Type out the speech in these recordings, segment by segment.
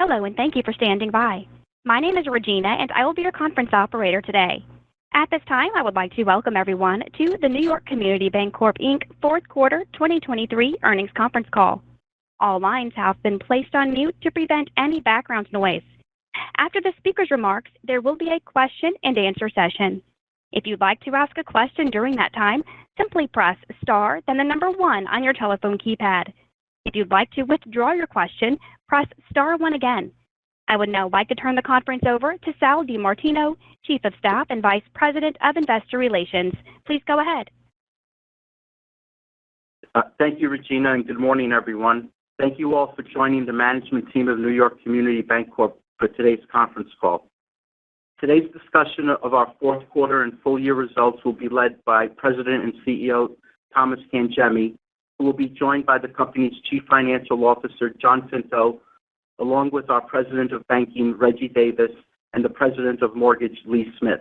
Hello, and thank you for standing by. My name is Regina, and I will be your conference operator today. At this time, I would like to welcome everyone to the New York Community Bancorp, Inc. Fourth Quarter 2023 Earnings Conference Call. All lines have been placed on mute to prevent any background noise. After the speaker's remarks, there will be a question-and-answer session. If you'd like to ask a question during that time, simply press star, then the number 1 on your telephone keypad. If you'd like to withdraw your question, press star 1 again. I would now like to turn the conference over to Sal DiMartino, Chief of Staff and Vice President of Investor Relations. Please go ahead. Thank you, Regina, and good morning, everyone. Thank you all for joining the management team of New York Community Bancorp for today's conference call. Today's discussion of our fourth quarter and full year results will be led by President and CEO Thomas Cangemi, who will be joined by the company's Chief Financial Officer, John Pinto, along with our President of Banking, Reggie Davis, and the President of Mortgage, Lee Smith.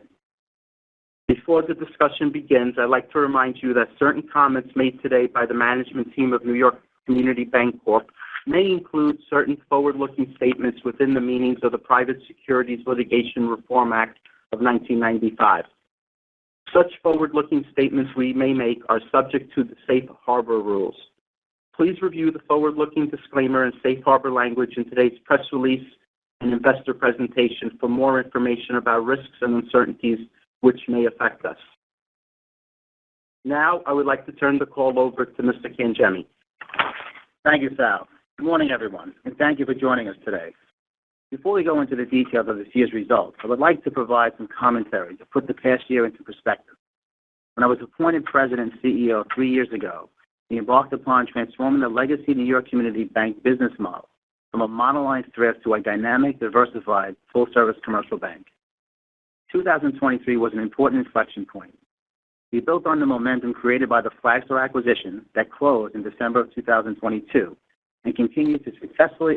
Before the discussion begins, I'd like to remind you that certain comments made today by the management team of New York Community Bancorp may include certain forward-looking statements within the meanings of the Private Securities Litigation Reform Act of 1995. Such forward-looking statements we may make are subject to the safe harbor rules. Please review the forward-looking disclaimer and safe harbor language in today's press release and investor presentation for more information about risks and uncertainties which may affect us. Now, I would like to turn the call over to Mr. Cangemi. Thank you, Sal. Good morning, everyone, and thank you for joining us today. Before we go into the details of this year's results, I would like to provide some commentary to put the past year into perspective. When I was appointed President and CEO 3 years ago, we embarked upon transforming the legacy New York Community Bank business model from a monoline thrift to a dynamic, diversified, full-service commercial bank. 2023 was an important inflection point. We built on the momentum created by the Flagstar acquisition that closed in December of 2022 and continued to successfully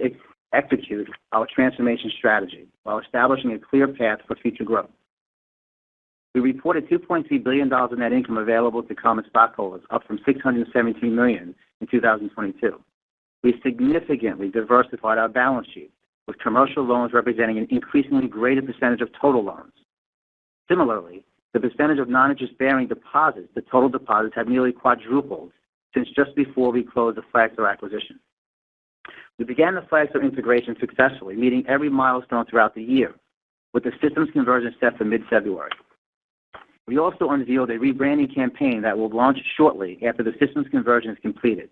execute our transformation strategy while establishing a clear path for future growth. We reported $2.3 billion in net income available to common stockholders, up from $617 million in 2022. We significantly diversified our balance sheet, with commercial loans representing an increasingly greater percentage of total loans. Similarly, the percentage of non-interest-bearing deposits to total deposits have nearly quadrupled since just before we closed the Flagstar acquisition. We began the Flagstar integration successfully, meeting every milestone throughout the year, with the systems conversion set for mid-February. We also unveiled a rebranding campaign that will launch shortly after the systems conversion is completed,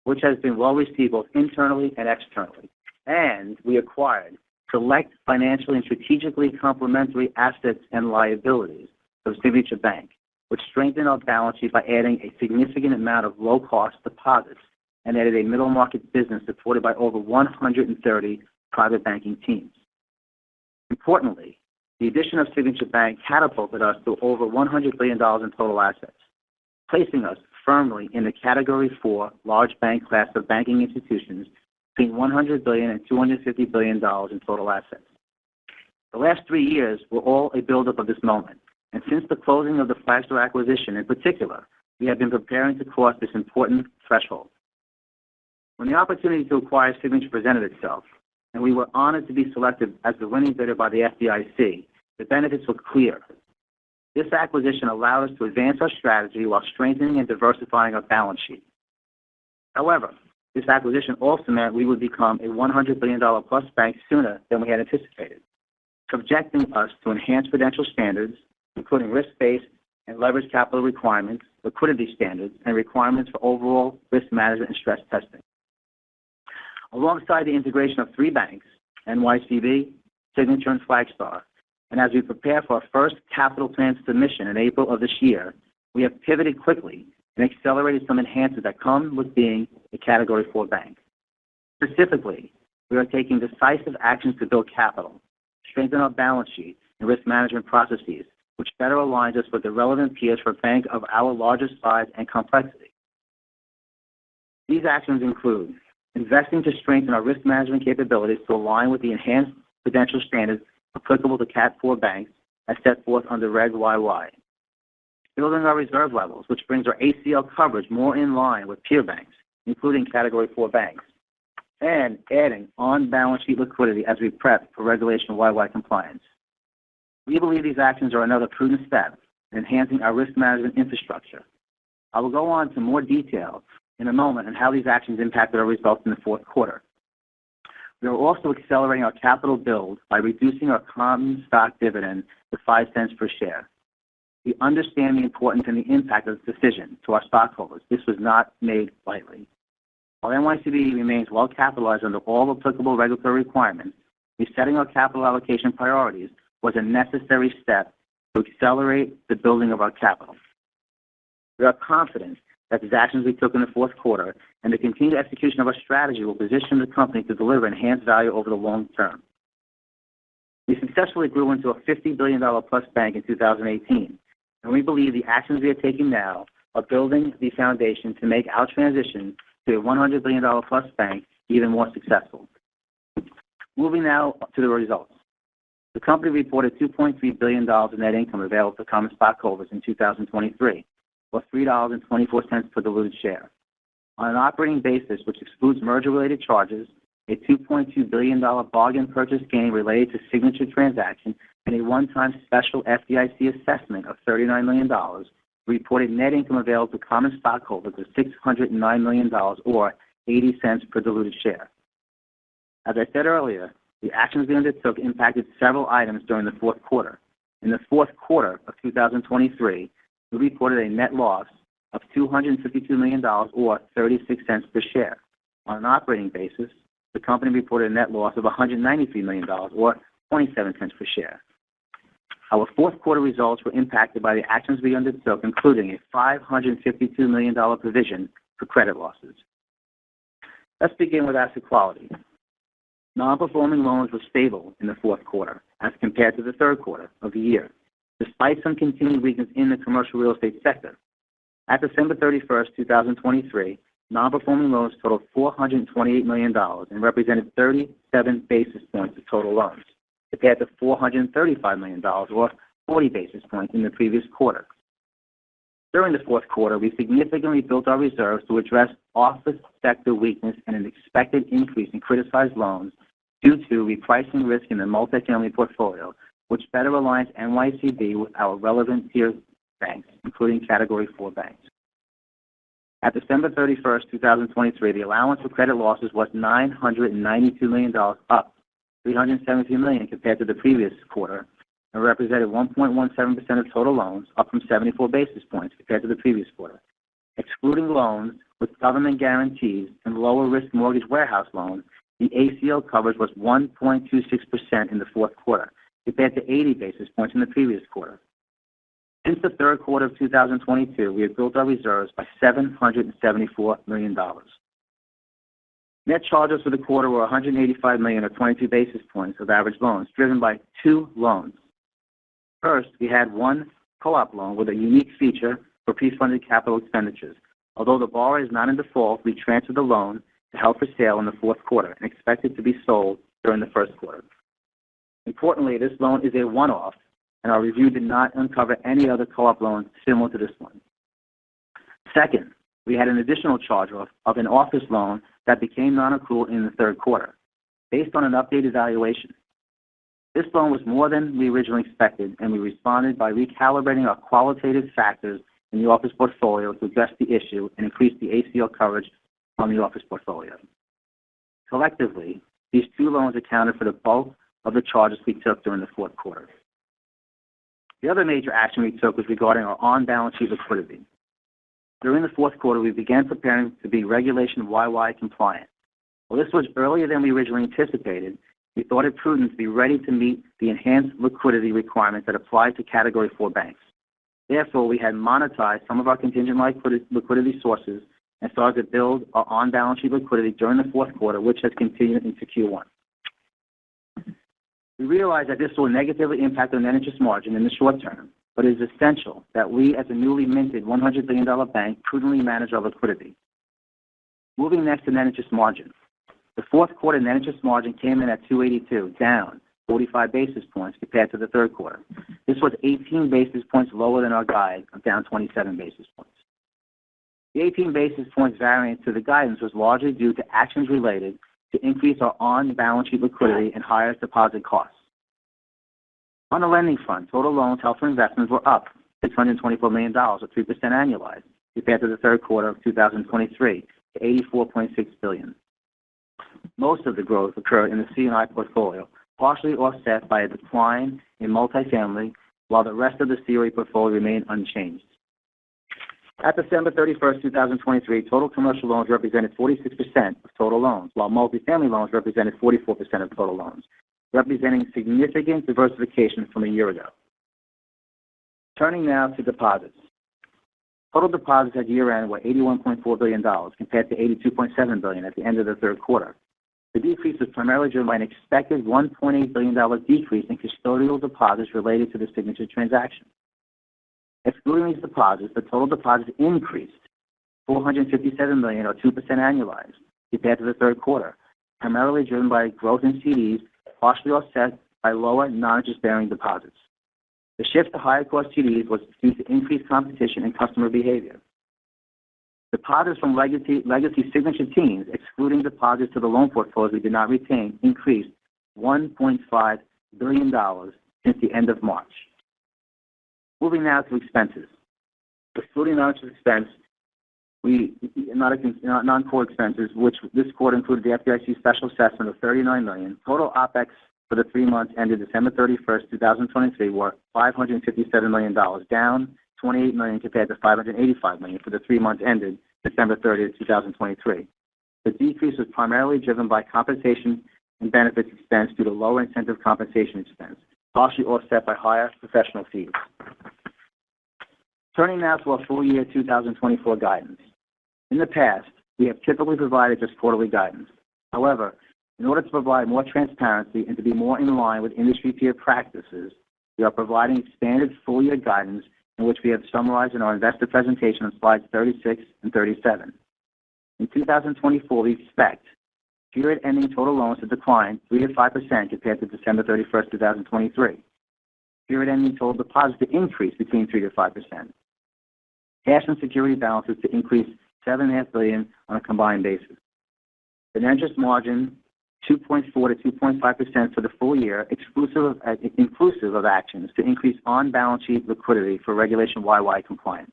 which has been well received both internally and externally. And we acquired select financially and strategically complementary assets and liabilities of Signature Bank, which strengthened our balance sheet by adding a significant amount of low-cost deposits and added a middle-market business supported by over 130 private banking teams. Importantly, the addition of Signature Bank catapulted us to over $100 billion in total assets, placing us firmly in the Category 4 large bank class of banking institutions between $100 billion and $250 billion in total assets. The last 3 years were all a buildup of this moment, and since the closing of the Flagstar acquisition in particular, we have been preparing to cross this important threshold. When the opportunity to acquire Signature presented itself, and we were honored to be selected as the winning bidder by the FDIC, the benefits were clear. This acquisition allowed us to advance our strategy while strengthening and diversifying our balance sheet. However, this acquisition also meant we would become a $100 billion-plus bank sooner than we had anticipated, subjecting us to enhanced prudential standards, including risk-based and leverage capital requirements, liquidity standards, and requirements for overall risk management and stress testing. Alongside the integration of 3 banks, NYCB, Signature, and Flagstar, and as we prepare for our first capital plan submission in April of this year, we have pivoted quickly and accelerated some enhancements that come with being a Category 4 bank. Specifically, we are taking decisive actions to build capital, strengthen our balance sheet, and risk management processes, which better aligns us with the relevant peers for a bank of our larger size and complexity. These actions include investing to strengthen our risk management capabilities to align with the enhanced prudential standards applicable to Cat 4 banks as set forth under Reg YY, building our reserve levels, which brings our ACL coverage more in line with peer banks, including Category 4 banks, and adding on-balance sheet liquidity as we prep for Regulation YY compliance. We believe these actions are another prudent step in enhancing our risk management infrastructure. I will go on to more detail in a moment on how these actions impacted our results in the fourth quarter. We are also accelerating our capital build by reducing our common stock dividend to 5 cents per share. We understand the importance and the impact of this decision to our stockholders. This was not made lightly. While NYCB remains well capitalized under all applicable regulatory requirements, resetting our capital allocation priorities was a necessary step to accelerate the building of our capital. We are confident that these actions we took in the fourth quarter and the continued execution of our strategy will position the company to deliver enhanced value over the long term. We successfully grew into a $50 billion plus bank in 2018, and we believe the actions we are taking now are building the foundation to make our transition to a $100 billion plus bank even more successful. Moving now to the results. The company reported $2.3 billion in net income available to common stockholders in 2023, or $3.24 per diluted share. On an operating basis, which excludes merger-related charges, a $2.2 billion bargain purchase gain related to signature transaction, and a one-time special FDIC assessment of $39 million, reported net income available to common stockholders of $609 million, or 80 cents per diluted share. As I said earlier, the actions we undertook impacted several items during the fourth quarter. In the fourth quarter of 2023, we reported a net loss of $252 million, or 36 cents per share. On an operating basis, the company reported a net loss of $193 million, or 27 cents per share. Our fourth quarter results were impacted by the actions we undertook, including a $552 million provision for credit losses. Let's begin with asset quality. Non-performing loans were stable in the fourth quarter as compared to the third quarter of the year, despite some continued weakness in the commercial real estate sector. At December 31st, 2023, non-performing loans totaled $428 million and represented 37 basis points of total loans, compared to $435 million, or 40 basis points in the previous quarter. During the fourth quarter, we significantly built our reserves to address office sector weakness and an expected increase in criticized loans due to repricing risk in the multifamily portfolio, which better aligns NYCB with our relevant peer banks, including Category 4 banks. At December 31st, 2023, the allowance for credit losses was $992 million, up $317 million compared to the previous quarter, and represented 1.17% of total loans, up from 74 basis points compared to the previous quarter. Excluding loans with government guarantees and lower-risk mortgage warehouse loans, the ACL coverage was 1.26% in the fourth quarter, compared to 80 basis points in the previous quarter. Since the third quarter of 2022, we have built our reserves by $774 million. Net charges for the quarter were $185 million, or 22 basis points of average loans, driven by two loans. First, we had one co-op loan with a unique feature for pre-funded capital expenditures. Although the borrower is not in default, we transferred the loan to held for sale in the fourth quarter and expect it to be sold during the first quarter. Importantly, this loan is a one-off, and our review did not uncover any other co-op loans similar to this one. Second, we had an additional charge-off of an office loan that became non-accrual in the third quarter, based on an updated valuation. This loan was more than we originally expected, and we responded by recalibrating our qualitative factors in the office portfolio to address the issue and increase the ACL coverage on the office portfolio. Collectively, these two loans accounted for the bulk of the charges we took during the fourth quarter. The other major action we took was regarding our on-balance sheet liquidity. During the fourth quarter, we began preparing to be Regulation YY compliant. While this was earlier than we originally anticipated, we thought it prudent to be ready to meet the enhanced liquidity requirements that apply to Category 4 banks. Therefore, we had monetized some of our contingent liquidity sources and started to build our on-balance sheet liquidity during the fourth quarter, which has continued into Q1. We realize that this will negatively impact our net interest margin in the short term, but it is essential that we, as a newly minted $100 billion bank, prudently manage our liquidity. Moving next to net interest margin. The fourth quarter net interest margin came in at 282, down 45 basis points compared to the third quarter. This was 18 basis points lower than our guide of down 27 basis points. The 18 basis points variance to the guidance was largely due to actions related to increase our on-balance sheet liquidity and higher deposit costs. On the lending front, total loans held for investments were up $624 million, or 3% annualized, compared to the third quarter of 2023, to $84.6 billion. Most of the growth occurred in the C&I portfolio, partially offset by a decline in multifamily, while the rest of the CRE portfolio remained unchanged. At December 31st, 2023, total commercial loans represented 46% of total loans, while multifamily loans represented 44% of total loans, representing significant diversification from a year ago. Turning now to deposits. Total deposits at year-end were $81.4 billion, compared to $82.7 billion at the end of the third quarter. The decrease was primarily driven by an expected $1.8 billion decrease in custodial deposits related to the Signature transaction. Excluding these deposits, the total deposits increased $457 million, or 2% annualized, compared to the third quarter, primarily driven by growth in CDs, partially offset by lower non-interest-bearing deposits. The shift to higher-cost CDs was due to increased competition and customer behavior. Deposits from legacy Signature teams, excluding deposits to the loan portfolios we did not retain, increased $1.5 billion since the end of March. Moving now to expenses. Excluding non-interest expense, non-core expenses, which this quarter included the FDIC special assessment of $39 million, total OpEx for the 3 months ended December 31st, 2023 were $557 million, down $28 million compared to $585 million for the 3 months ended December 30th, 2023. The decrease was primarily driven by compensation and benefits expense due to lower incentive compensation expense, partially offset by higher professional fees. Turning now to our full year 2024 guidance. In the past, we have typically provided just quarterly guidance. However, in order to provide more transparency and to be more in line with industry peer practices, we are providing expanded full year guidance in which we have summarized in our investor presentation on slides 36 and 37. In 2024, we expect period-ending total loans to decline 3 to 5% compared to December 31st, 2023. Period-ending total deposits to increase between 3 to 5%. Cash and security balances to increase $7.5 billion on a combined basis. The net interest margin 2.4 to 2.5% for the full year, inclusive of actions to increase on-balance sheet liquidity for Regulation YY compliance.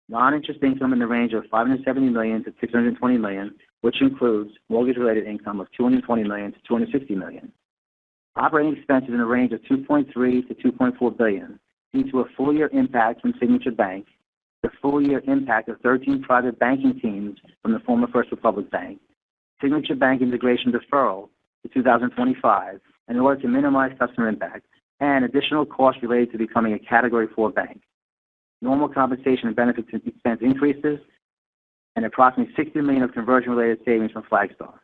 Non-interest income in the range of $570 million to $620 million, which includes mortgage-related income of $220 million to $260 million. Operating expenses in the range of $2.3 to $2.4 billion, due to a full-year impact from Signature Bank, the full-year impact of 13 private banking teams from the former First Republic Bank, Signature Bank integration deferral to 2025 in order to minimize customer impact, and additional costs related to becoming a Category 4 bank. Normal compensation and benefits expense increases, and approximately $60 million of conversion-related savings from Flagstar.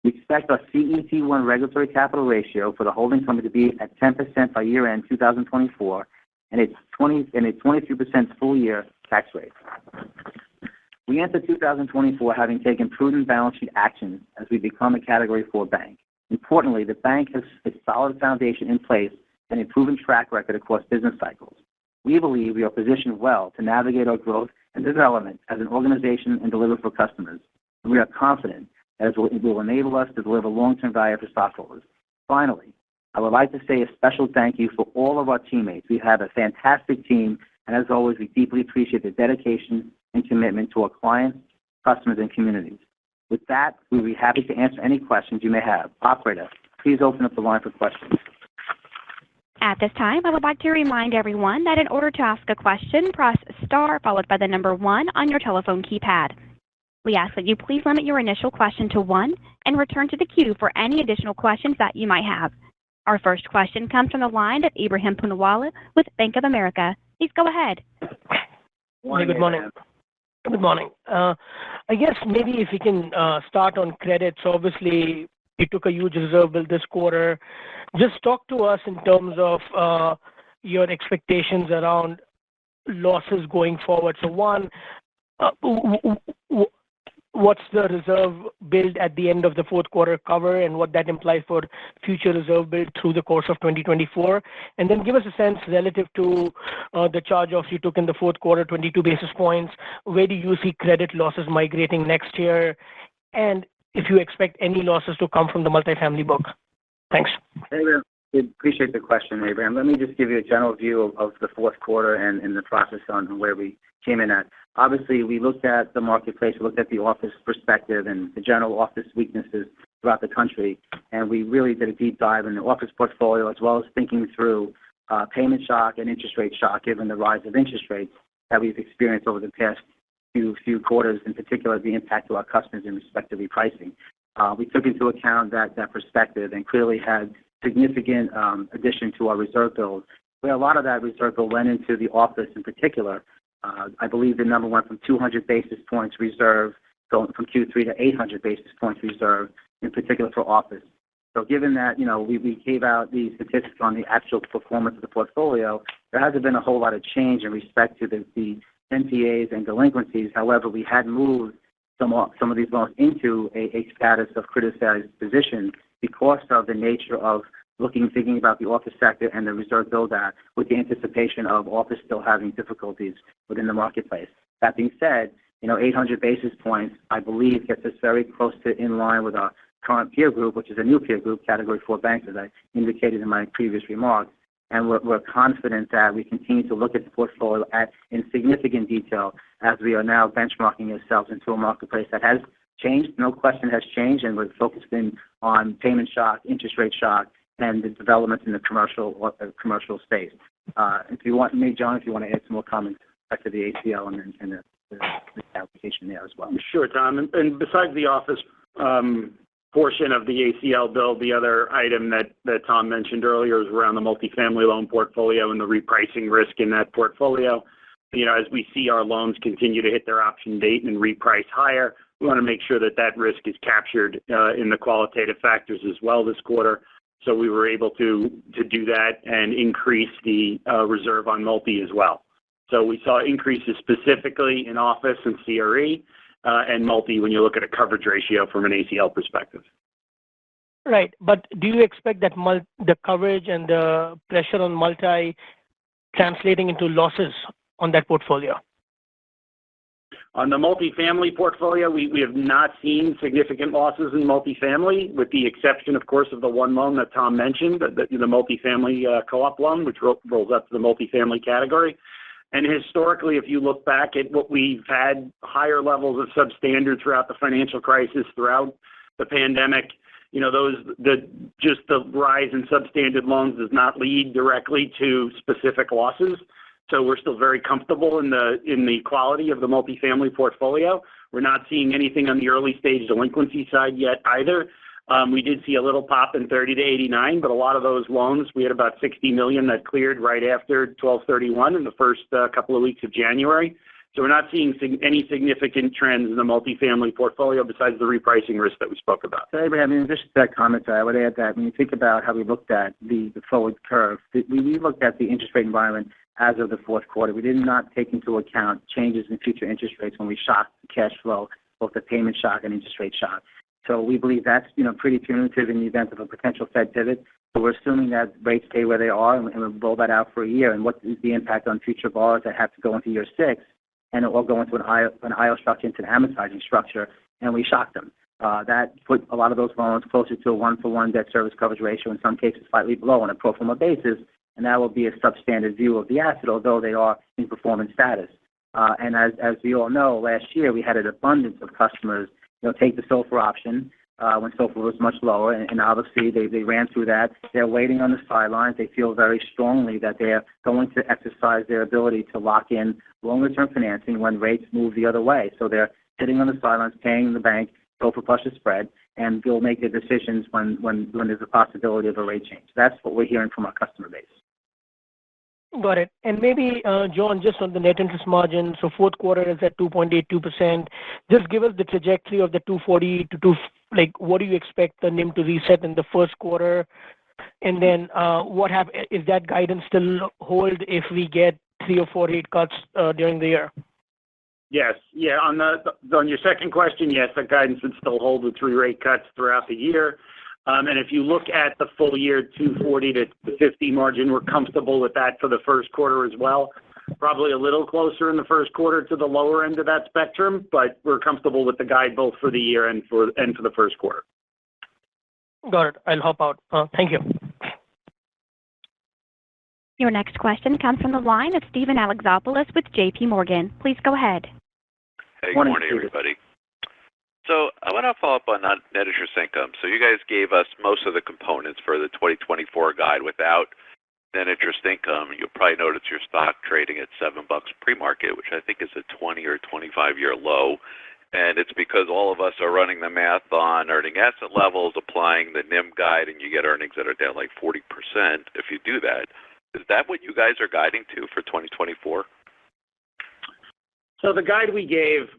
We expect our CET1 regulatory capital ratio for the holding company to be at 10% by year-end 2024, and a 23% full-year tax rate. We enter 2024 having taken prudent balance sheet actions as we become a Category 4 bank. Importantly, the bank has a solid foundation in place and a proven track record across business cycles. We believe we are positioned well to navigate our growth and development as an organization and deliver for customers. And we are confident that it will enable us to deliver long-term value for stockholders. Finally, I would like to say a special thank you for all of our teammates. We have a fantastic team, and as always, we deeply appreciate the dedication and commitment to our clients, customers, and communities. With that, we'll be happy to answer any questions you may have. Operator, please open up the line for questions. At this time, I would like to remind everyone that in order to ask a question, press star followed by the number 1 on your telephone keypad. We ask that you please limit your initial question to 1 and return to the queue for any additional questions that you might have. Our first question comes from the line of Ebrahim Poonawala with Bank of America. Please go ahead. Good morning. Good morning. I guess maybe if we can start on credit. So obviously, you took a huge reserve bill this quarter. Just talk to us in terms of your expectations around losses going forward. So one, what's the reserve build at the end of the fourth quarter cover and what that implies for future reserve build through the course of 2024? And then give us a sense relative to the charge-offs you took in the fourth quarter, 22 basis points. Where do you see credit losses migrating next year? And if you expect any losses to come from the multifamily book. Thanks. Abraham, I appreciate the question, Abraham. Let me just give you a general view of the fourth quarter and the process on where we came in at. Obviously, we looked at the marketplace, we looked at the office perspective and the general office weaknesses throughout the country, and we really did a deep dive in the office portfolio as well as thinking through payment shock and interest rate shock given the rise of interest rates that we've experienced over the past few quarters, in particular the impact to our customers in respect to repricing. We took into account that perspective and clearly had significant addition to our reserve build, where a lot of that reserve build went into the office in particular. I believe the number went from 200 basis points reserve going from Q3 to 800 basis points reserve, in particular for office. So given that, we gave out the statistics on the actual performance of the portfolio, there hasn't been a whole lot of change in respect to the NPAs and delinquencies. However, we had moved some of these loans into a status of criticized position because of the nature of thinking about the office sector and the reserve build out with the anticipation of office still having difficulties within the marketplace. That being said, 800 basis points, I believe, gets us very close to in line with our current peer group, which is a new peer group, Category 4 banks, as I indicated in my previous remarks. And we're confident that we continue to look at the portfolio in significant detail as we are now benchmarking ourselves into a marketplace that has changed. No question has changed, and we're focusing on payment shock, interest rate shock, and the developments in the commercial space. If you want, John, if you want to add some more comments back to the ACL and the application there as well. Sure, Tom. And besides the office portion of the ACL bill, the other item that Tom mentioned earlier is around the multifamily loan portfolio and the repricing risk in that portfolio. As we see our loans continue to hit their option date and reprice higher, we want to make sure that risk is captured in the qualitative factors as well this quarter. So we were able to do that and increase the reserve on multi as well. So we saw increases specifically in office and CRE and multi when you look at a coverage ratio from an ACL perspective. Right. But do you expect that the coverage and the pressure on multi translating into losses on that portfolio? On the multifamily portfolio, we have not seen significant losses in multifamily, with the exception, of course, of the one loan that Tom mentioned, the multifamily co-op loan, which rolls up to the multifamily category. And historically, if you look back at what we've had higher levels of substandard throughout the financial crisis, throughout the pandemic, just the rise in substandard loans does not lead directly to specific losses. So we're still very comfortable in the quality of the multifamily portfolio. We're not seeing anything on the early stage delinquency side yet either. We did see a little pop in 30 to 89, but a lot of those loans, we had about $60 million that cleared right after 12/31 in the first couple of weeks of January. So we're not seeing any significant trends in the multifamily portfolio besides the repricing risk that we spoke about. So, Abraham, in addition to that comment, I would add that when you think about how we looked at the forward curve, we looked at the interest rate environment as of the fourth quarter. We did not take into account changes in future interest rates when we shocked the cash flow, both the payment shock and interest rate shock. So we believe that's pretty punitive in the event of a potential Fed pivot. So we're assuming that rates stay where they are, and we'll roll that out for a year. And what is the impact on future borrowers that have to go into year 6, and it will go into an IO structure, into an amortizing structure, and we shocked them. That put a lot of those loans closer to a 1-for-1 debt service coverage ratio, in some cases slightly below on a pro forma basis, and that will be a substandard view of the asset, although they are in performance status. And as we all know, last year we had an abundance of customers take the SOFR option when SOFR was much lower, and obviously they ran through that. They're waiting on the sidelines. They feel very strongly that they're going to exercise their ability to lock in longer-term financing when rates move the other way. So they're sitting on the sidelines, paying the bank SOFR plus a spread, and they'll make their decisions when there's a possibility of a rate change. That's what we're hearing from our customer base. Got it. And maybe, John, just on the net interest margin, so fourth quarter is at 2.82%. Just give us the trajectory of the 240 to what do you expect the NIM to reset in the first quarter? And then is that guidance still hold if we get 3 or 4 rate cuts during the year? Yes. Yeah. On your second question, yes, the guidance would still hold with 3 rate cuts throughout the year. And if you look at the full year 240 to 250 margin, we're comfortable with that for the first quarter as well. But as we see the probably a little closer in the first quarter to the lower end of that spectrum, but we're comfortable with the guide both for the year and for the first quarter. Got it. I'll hop out. Thank you. Your next question comes from the line of Steven Alexopoulos with J.P. Morgan. Please go ahead. Hey, good morning, everybody. So I want to follow up on net interest income. So you guys gave us most of the components for the 2024 guide without net interest income. You'll probably notice your stock trading at $7 pre-market, which I think is a 20 or 25-year low. And it's because all of us are running the math on earning asset levels, applying the NIM guide, and you get earnings that are down like 40% if you do that. Is that what you guys are guiding to for 2024? So the guide we gave,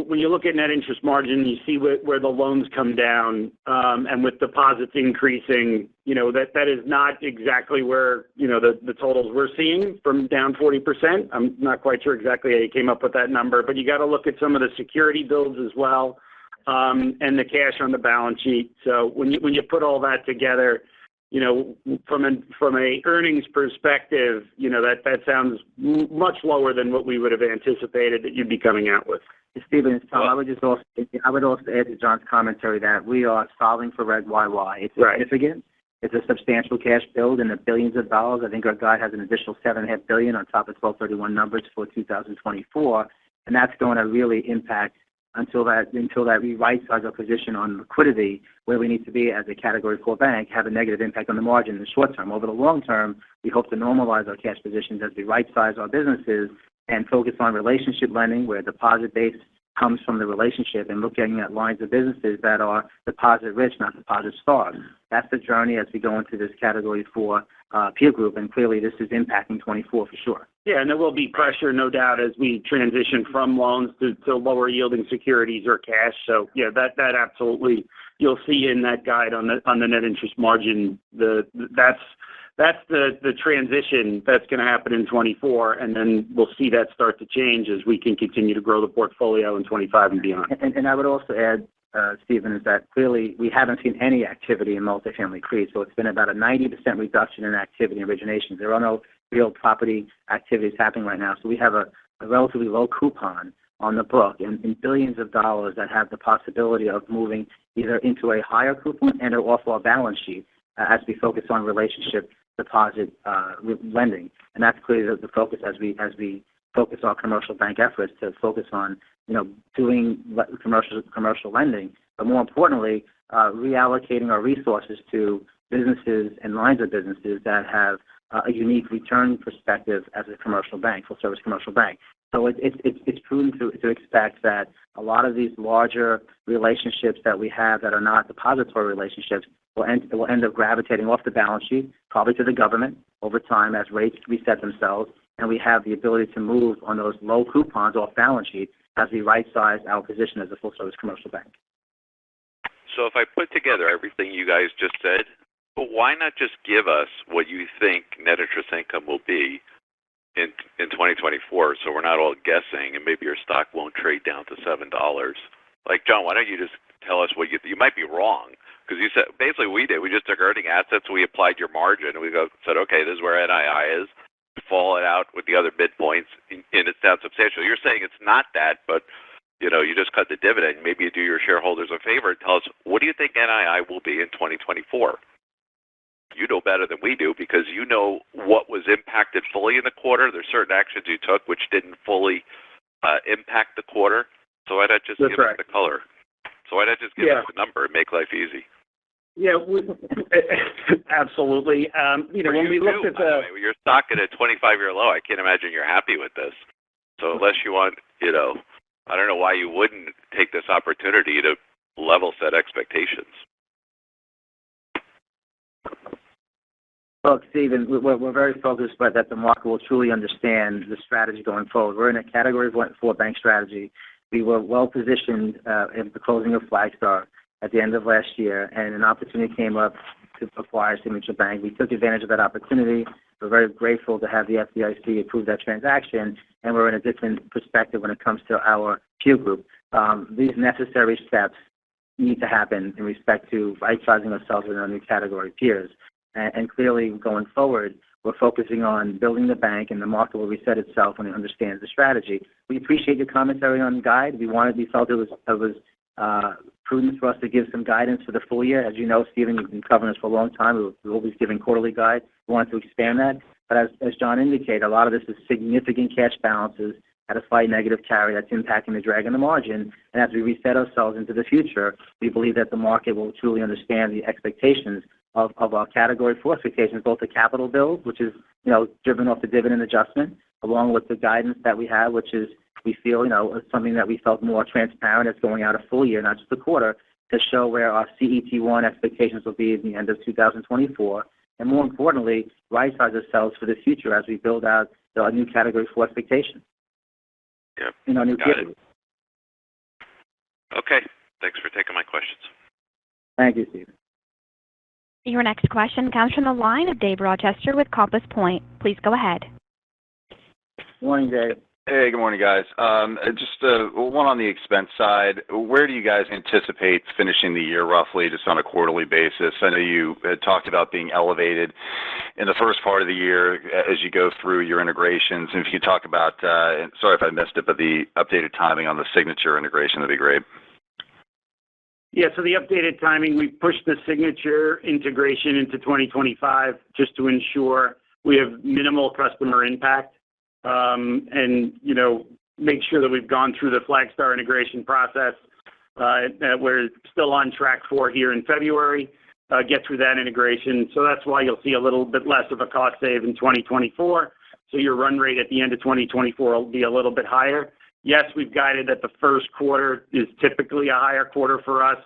when you look at net interest margin, you see where the loans come down, and with deposits increasing, that is not exactly where, the totals we're seeing from down 40%. I'm not quite sure exactly how you came up with that number, but you got to look at some of the security builds as well, and the cash on the balance sheet. So when you put all that together, from a earnings perspective, that sounds much lower than what we would have anticipated that you'd be coming out with. Stephen, it's Tom. I would also add to John's commentary that we are solving for Reg YY. It's significant. It's a substantial cash build in the billions of dollars. I think our guide has an additional $7.5 billion on top of 12/31 numbers for 2024, and that's going to really impact until that we right-size our position on liquidity where we need to be as a Category 4 bank, have a negative impact on the margin in the short term. Over the long term, we hope to normalize our cash positions as we right-size our businesses and focus on relationship lending where deposit base comes from the relationship and looking at lines of businesses that are deposit-rich, not deposit-starved. That's the journey as we go into this Category 4 peer group, and clearly this is impacting 24 for sure. Yeah, and there will be pressure, no doubt, as we transition from loans to lower yielding securities or cash. So yeah, that absolutely you'll see in that guide on the net interest margin. That's the transition that's going to happen in 24, and then we'll see that start to change as we can continue to grow the portfolio in 25 and beyond. And I would also add, Stephen, is that clearly we haven't seen any activity in multifamily CRE, so it's been about a 90% reduction in activity and originations. There are no real property activities happening right now, so we have a relatively low coupon on the book and billions of dollars that have the possibility of moving either into a higher coupon and or off our balance sheet as we focus on relationship deposit lending. And that's clearly the focus as we focus our commercial bank efforts to focus on, doing commercial lending, but more importantly, reallocating our resources to businesses and lines of businesses that have a unique return perspective as a commercial bank, full service commercial bank. So it's prudent to expect that a lot of these larger relationships that we have that are not depository relationships will end up gravitating off the balance sheet, probably to the government over time as rates reset themselves, and we have the ability to move on those low coupons off balance sheet as we right-size our position as a full-service commercial bank. So if I put together everything you guys just said, but why not just give us what you think net interest income will be in 2024 so we're not all guessing and maybe your stock won't trade down to $7? Like, John, why don't you just tell us what you might be wrong, because you said basically we did. We just took earning assets, we applied your margin, and we said, okay, this is where NII is. Fall it out with the other midpoints, and it's down substantially. You're saying it's not that, but you just cut the dividend. Maybe you do your shareholders a favor and tell us, what do you think NII will be in 2024? You know better than we do because you know what was impacted fully in the quarter. There's certain actions you took which didn't fully impact the quarter. So why not just give us the color? So why not just give us the number and make life easy? Yeah, absolutely. When we looked at your stock at a 25-year low, I can't imagine you're happy with this. So unless you want, I don't know why you wouldn't take this opportunity to level set expectations. Look, Stephen, we're very focused, but that the market will truly understand the strategy going forward. We're in a Category 4 bank strategy. We were well positioned in the closing of Flagstar at the end of last year, and an opportunity came up to acquire Signature Bank. We took advantage of that opportunity. We're very grateful to have the FDIC approve that transaction, and we're in a different perspective when it comes to our peer group. These necessary steps need to happen in respect to right-sizing ourselves in our new category peers. And clearly, going forward, We're focusing on building the bank, and the market will reset itself when it understands the strategy. We appreciate your commentary on guide. We felt it was prudent for us to give some guidance for the full year. As you know, Stephen, you've been covering us for a long time. We're always giving quarterly guide. We wanted to expand that. But as John indicated, a lot of this is significant cash balances at a slight negative carry that's impacting the drag on the margin. And as we reset ourselves into the future, we believe that the market will truly understand the expectations of our Category 4 expectations, both the capital build, which is, driven off the dividend adjustment, along with the guidance that we have, which is, we feel, something that we felt more transparent as going out a full year, not just a quarter, to show where our CET1 expectations will be at the end of 2024. And more importantly, right-size ourselves for the future as we build out our new Category 4 expectations. Yep. In our new Got it. Okay. Thanks for taking my questions. Thank you, Stephen. Your next question comes from the line of Dave Rochester with Compass Point. Please go ahead. Good morning, Dave. Hey, good morning, guys. Just one on the expense side. Where do you guys anticipate finishing the year roughly, just on a quarterly basis? I know you had talked about being elevated in the first part of the year as you go through your integrations. And if you could talk about, sorry if I missed it, but the updated timing on the Signature integration, that'd be great. Yeah, so the updated timing, we pushed the Signature integration into 2025 just to ensure we have minimal customer impact. And, make sure that we've gone through the Flagstar integration process that we're still on track for here in February, get through that integration. So that's why you'll see a little bit less of a cost save in 2024. So your run rate at the end of 2024 will be a little bit higher. Yes, we've guided that the first quarter is typically a higher quarter for us,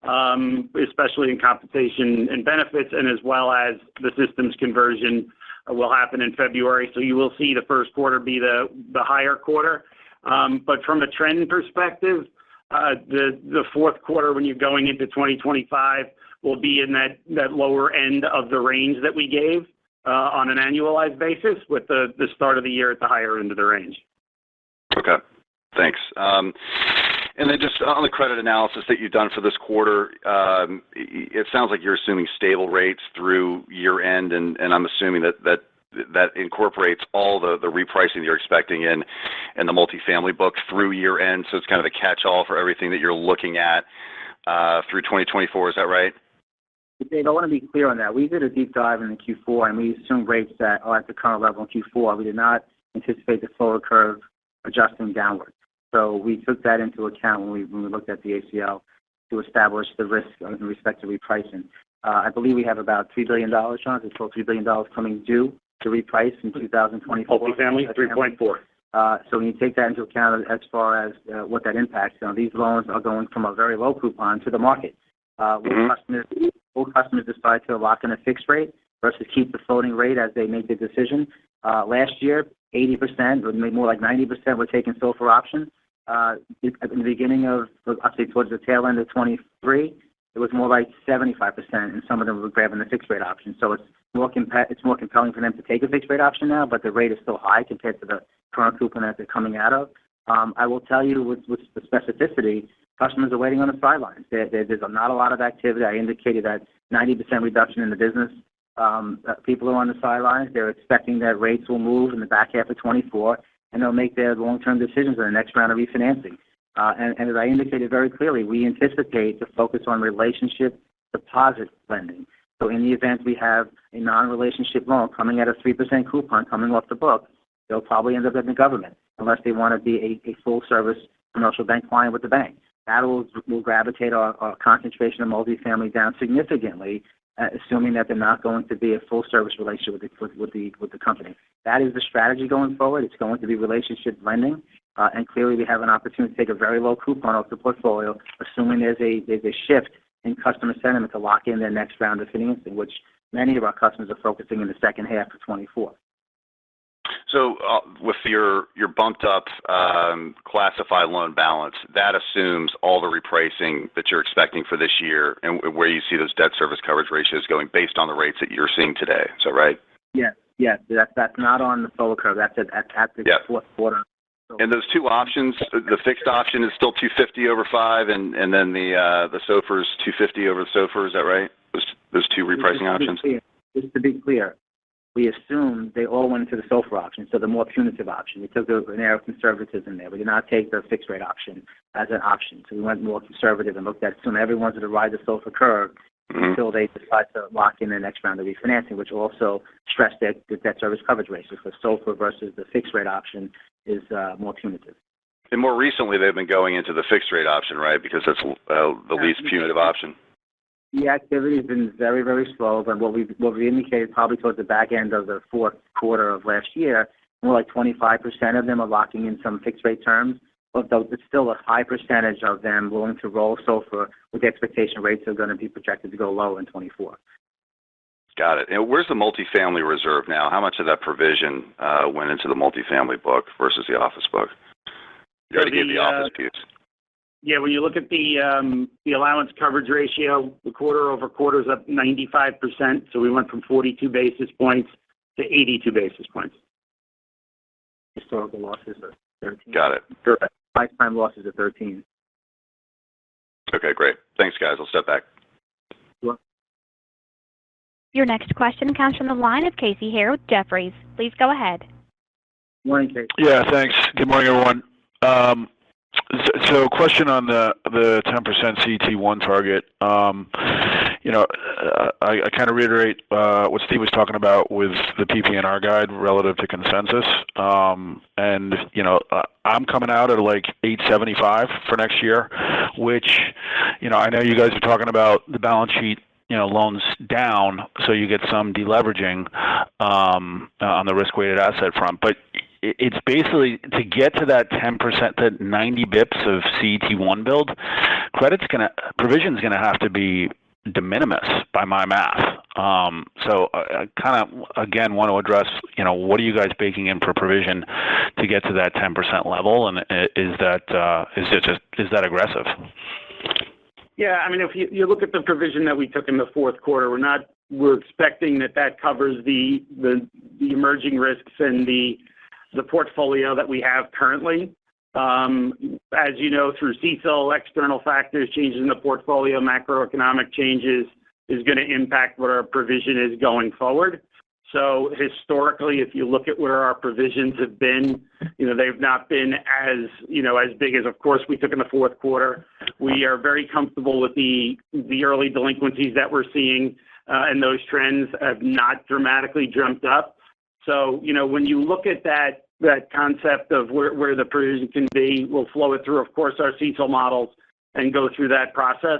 especially in compensation and benefits, and as well as the systems conversion will happen in February. So you will see the first quarter be the higher quarter. But from a trend perspective, the fourth quarter, when you're going into 2025, will be in that lower end of the range that we gave on an annualized basis, with the start of the year at the higher end of the range. Okay, thanks. And then just on the credit analysis that you've done for this quarter, it sounds like you're assuming stable rates through year end, and I'm assuming that incorporates all the repricing that you're expecting in the multifamily book through year end. So it's kind of a catch-all for everything that you're looking at through 2024. Is that right? Dave, I want to be clear on that. We did a deep dive in the Q4, and we assumed rates that are at the current level in Q4. We did not anticipate the forward curve adjusting downward. So we took that into account when we looked at the ACL to establish the risk in respect to repricing. I believe we have about $3 billion, John, it's still $3 billion coming due to reprice in 2024. Multifamily, 3.4. So when you take that into account as far as what that impacts, these loans are going from a very low coupon to the market. Will customers decide to lock in a fixed rate versus keep the floating rate as they make the decision? Last year, 80%, or maybe more like 90%, were taking SOFR options. At the beginning of, I'd say towards the tail end of 23, it was more like 75%, and some of them were grabbing the fixed rate option. So it's more compelling for them to take a fixed rate option now, but the rate is still high compared to the current coupon that they're coming out of. I will tell you with the specificity, customers are waiting on the sidelines. There's not a lot of activity. I indicated that 90% reduction in the business. People are on the sidelines. They're expecting that rates will move in the back half of 24, and they'll make their long-term decisions in the next round of refinancing. And as I indicated very clearly, we anticipate to focus on relationship deposit lending. So in the event we have a non-relationship loan coming at a 3% coupon coming off the book, they'll probably end up in the government unless they want to be a full-service commercial bank client with the bank. That will gravitate our concentration of multifamily down significantly, assuming that they're not going to be a full-service relationship with the company. That is the strategy going forward. It's going to be relationship lending, and clearly we have an opportunity to take a very low coupon off the portfolio, assuming there's a shift in customer sentiment to lock in their next round of financing, which many of our customers are focusing in the second half of 24. So with your bumped up classified loan balance, that assumes all the repricing that you're expecting for this year, and where you see those debt service coverage ratios going based on the rates that you're seeing today. Is that right? Yes. That's not on the forward curve. That's at the fourth quarter. And those two options, the fixed option is still 250 over 5, and then the SOFR is 250 over the SOFR. Is that right? Those two repricing options. Just to be clear, we assumed they all went into the SOFR option, so the more punitive option. We took an air of conservatism there. We did not take the fixed rate option as an option. So we went more conservative and looked at soon everyone's going to ride the SOFR curve until they decide to lock in the next round of refinancing, which also stressed the debt service coverage ratio. So SOFR versus the fixed rate option is more punitive. And more recently, they've been going into the fixed rate option, right? Because that's the least punitive option. The activity has been very, very slow, but what we indicated probably towards the back end of the fourth quarter of last year, more like 25% of them are locking in some fixed rate terms, but it's still a high percentage of them willing to roll SOFR with the expectation rates are going to be projected to go low in 24. Got it. And where's the multifamily reserve now? How much of that provision went into the multifamily book versus the office book? You already gave the office piece. Yeah, when you look at the allowance coverage ratio, the quarter over quarter is up 95%. So we went from 42 basis points to 82 basis points. Historical losses are 13. Got it. Correct. Lifetime losses are 13. Okay, great. Thanks, guys. I'll step back. Sure. Your next question comes from the line of Casey Hare with Jefferies. Please go ahead. Morning, Casey. Yeah, thanks. Good morning, everyone. So question on the 10% CET1 target. I kind of reiterate what Steve was talking about with the PPNR guide relative to consensus. And I'm coming out at like 875 for next year, which, I know you guys are talking about the balance sheet, loans down, so you get some deleveraging on the risk-weighted asset front. But it's basically to get to that 10%, that 90 bips of CET1 build, provision's going to have to be de minimis by my math. So I kind of, again, want to address, what are you guys baking in for provision to get to that 10% level? And is that aggressive? Yeah, I mean, if you look at the provision that we took in the fourth quarter, we're expecting that covers the emerging risks and the portfolio that we have currently. As you know, through CECL, external factors, changes in the portfolio, macroeconomic changes is going to impact what our provision is going forward. So historically, if you look at where our provisions have been, they've not been as big as, of course, we took in the fourth quarter. We are very comfortable with the early delinquencies that we're seeing, and those trends have not dramatically jumped up. So, when you look at that concept of where the provision can be, we'll flow it through, of course, our CECL models and go through that process.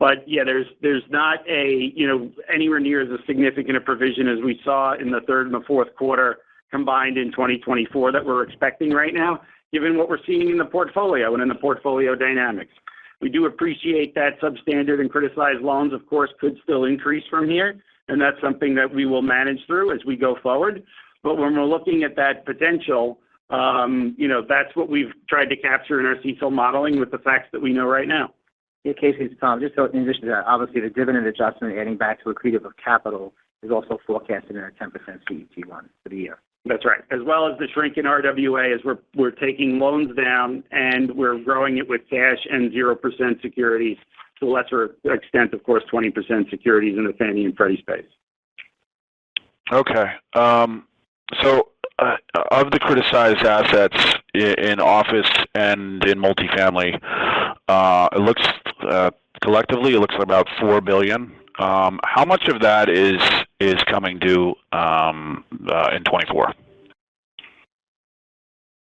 But, yeah, there's not anywhere near as significant a provision as we saw in the third and the fourth quarter combined in 2024 that we're expecting right now, given what we're seeing in the portfolio and in the portfolio dynamics. We do appreciate that substandard and criticized loans, of course, could still increase from here, and that's something that we will manage through as we go forward. But when we're looking at that potential, that's what we've tried to capture in our CECL modeling with the facts that we know right now. Yeah, Casey, it's Tom. Just so in addition to that, obviously the dividend adjustment adding back to accretive of capital is also forecasted in our 10% CET1 for the year. That's right, as well as the shrink in RWA as we're taking loans down and we're growing it with cash and 0% securities, to a lesser extent, of course, 20% securities in the Fannie and Freddie space. Okay. So of the criticized assets in office and in multifamily, it looks collectively, it looks like about $4 billion. How much of that is coming due in 24?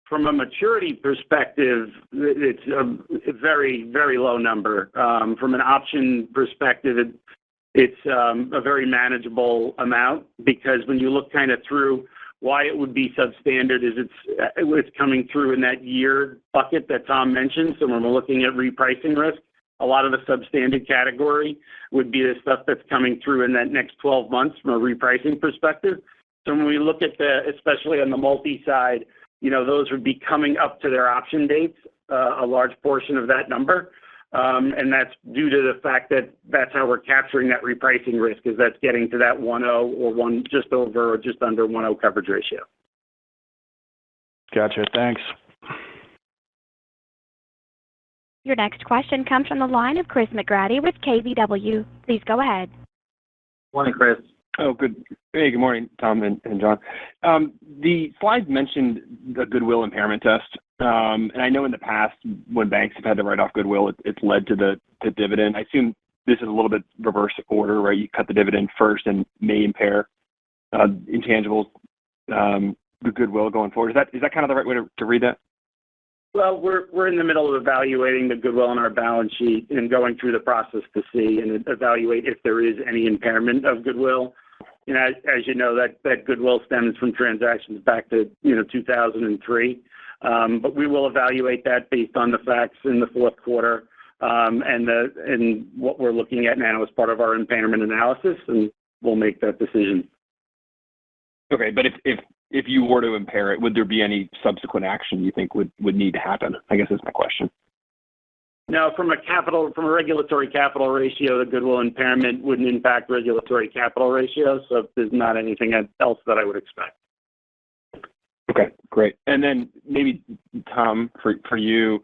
From a maturity perspective, it's a very, very low number. From an option perspective, it's a very manageable amount, because when you look kind of through why it would be substandard is it's coming through in that year bucket that Tom mentioned. So when we're looking at repricing risk, a lot of the substandard category would be the stuff that's coming through in that next 12 months from a repricing perspective. So when we look at especially on the multi side, those would be coming up to their option dates, a large portion of that number. And that's due to the fact that that's how we're capturing that repricing risk, is that's getting to that 1.0 or just over or just under 1.0 coverage ratio. Gotcha. Thanks. Your next question comes from the line of Chris McGratty with KBW. Please go ahead. Morning, Chris. Oh, good. Hey, good morning, Tom and John. The slides mentioned the goodwill impairment test, and I know in the past when banks have had to write off goodwill, it's led to the dividend. I assume this is a little bit reverse order, right? You cut the dividend first and may impair intangibles, the goodwill going forward. Is that kind of the right way to read that? Well, we're in the middle of evaluating the goodwill on our balance sheet and going through the process to see and evaluate if there is any impairment of goodwill. You know, as you know, that goodwill stems from transactions back to 2003. But we will evaluate that based on the facts in the fourth quarter and what we're looking at now as part of our impairment analysis, and we'll make that decision. Okay, but if you were to impair it, would there be any subsequent action you think would need to happen? I guess is my question. No, from a regulatory capital ratio, the goodwill impairment wouldn't impact regulatory capital ratios, so there's not anything else that I would expect. Okay, great. And then maybe, Tom, for you,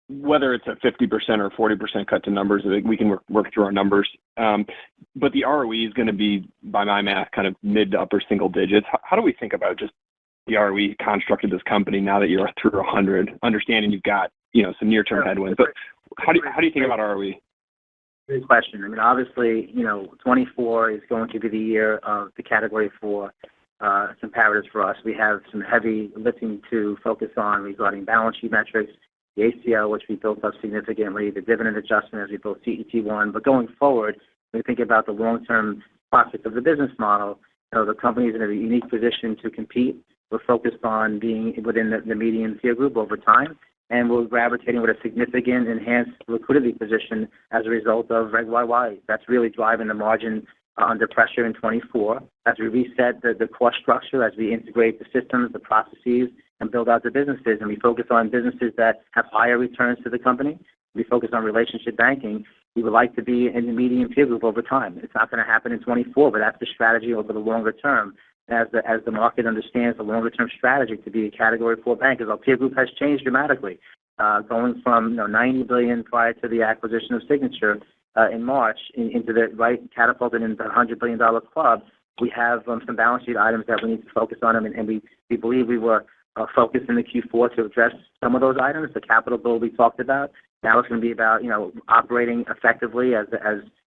whether it's a 50% or 40% cut to numbers, we can work through our numbers. But the ROE is going to be, by my math, kind of mid to upper single digits. How do we think about just the ROE construct of this company now that you're through 100, understanding you've got some near-term headwinds? But how do you think about ROE? Great question. I mean, obviously, 24 is going to be the year of the Category 4 comparatives for us. We have some heavy lifting to focus on regarding balance sheet metrics, the ACL, which we built up significantly, the dividend adjustment as we built CET1. But going forward, when we think about the long-term prospects of the business model, the company is in a unique position to compete. We're focused on being within the median peer group over time, and we're gravitating with a significant enhanced liquidity position as a result of Reg YY. That's really driving the margin under pressure in 24 as we reset the cost structure, as we integrate the systems, the processes, and build out the businesses. And we focus on businesses that have higher returns to the company. We focus on relationship banking. We would like to be in the median peer group over time. It's not going to happen in 24, but that's the strategy over the longer term. As the market understands the longer-term strategy to be a Category 4 bank, as our peer group has changed dramatically, going from $90 billion prior to the acquisition of Signature in March into the catapulted into the $100 billion club. We have some balance sheet items that we need to focus on them, and we believe we were focused in the Q4 to address some of those items. The capital bill we talked about. Now it's going to be about operating effectively as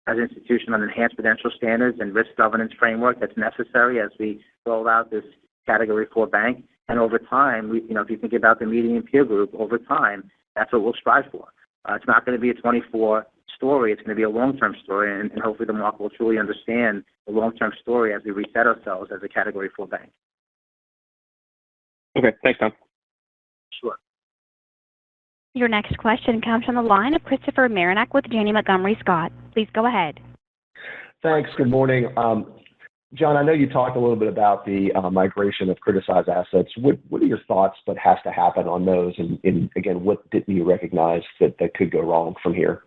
an institution on enhanced prudential standards and risk governance framework that's necessary as we roll out this Category 4 bank. And over time, if you think about the median peer group, over time, that's what we'll strive for. It's not going to be a 24 story. It's going to be a long-term story, and hopefully the market will truly understand the long-term story as we reset ourselves as a Category 4 bank. Okay, thanks, Tom. Sure. Your next question comes from the line of Christopher Marinac with Janney Montgomery Scott. Please go ahead. Thanks. Good morning. John, I know you talked a little bit about the migration of criticized assets. What are your thoughts what has to happen on those? And again, what didn't you recognize that could go wrong from here?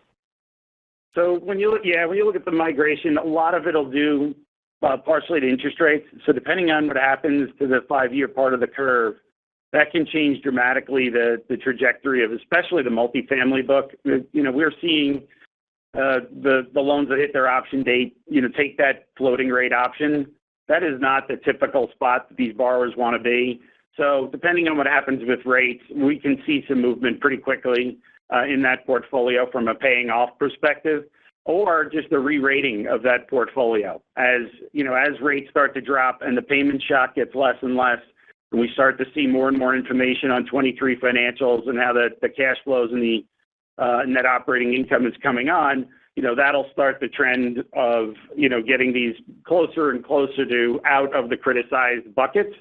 So when you look at the migration, a lot of it'll do partially to interest rates. So depending on what happens to the 5-year part of the curve, that can change dramatically the trajectory of especially the multifamily book. We're seeing the loans that hit their option date, take that floating rate option. That is not the typical spot that these borrowers want to be. So depending on what happens with rates, we can see some movement pretty quickly in that portfolio from a paying off perspective, or just the re-rating of that portfolio. As rates start to drop and the payment shock gets less and less, and we start to see more and more information on 23 financials and how the cash flows and the net operating income is coming on, that'll start the trend of, getting these closer and closer to out of the criticized buckets.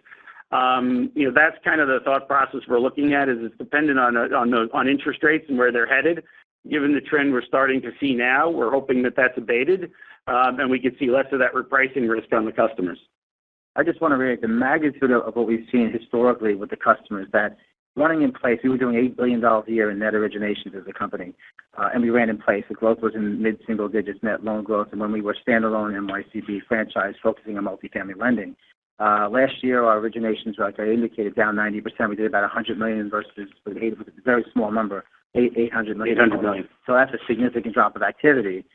That's kind of the thought process we're looking at. Is it's dependent on interest rates and where they're headed. Given the trend we're starting to see now, we're hoping that that's abated, and we could see less of that repricing risk on the customers. I just want to reiterate the magnitude of what we've seen historically with the customers that running in place, we were doing $8 billion a year in net originations as a company, and we ran in place. The growth was in mid-single digits net loan growth, and when we were standalone NYCB franchise focusing on multifamily lending. Last year, our originations, like I indicated, down 90%. We did about $100 million versus a very small number, $800 million. $800 million. So that's a significant drop of activity.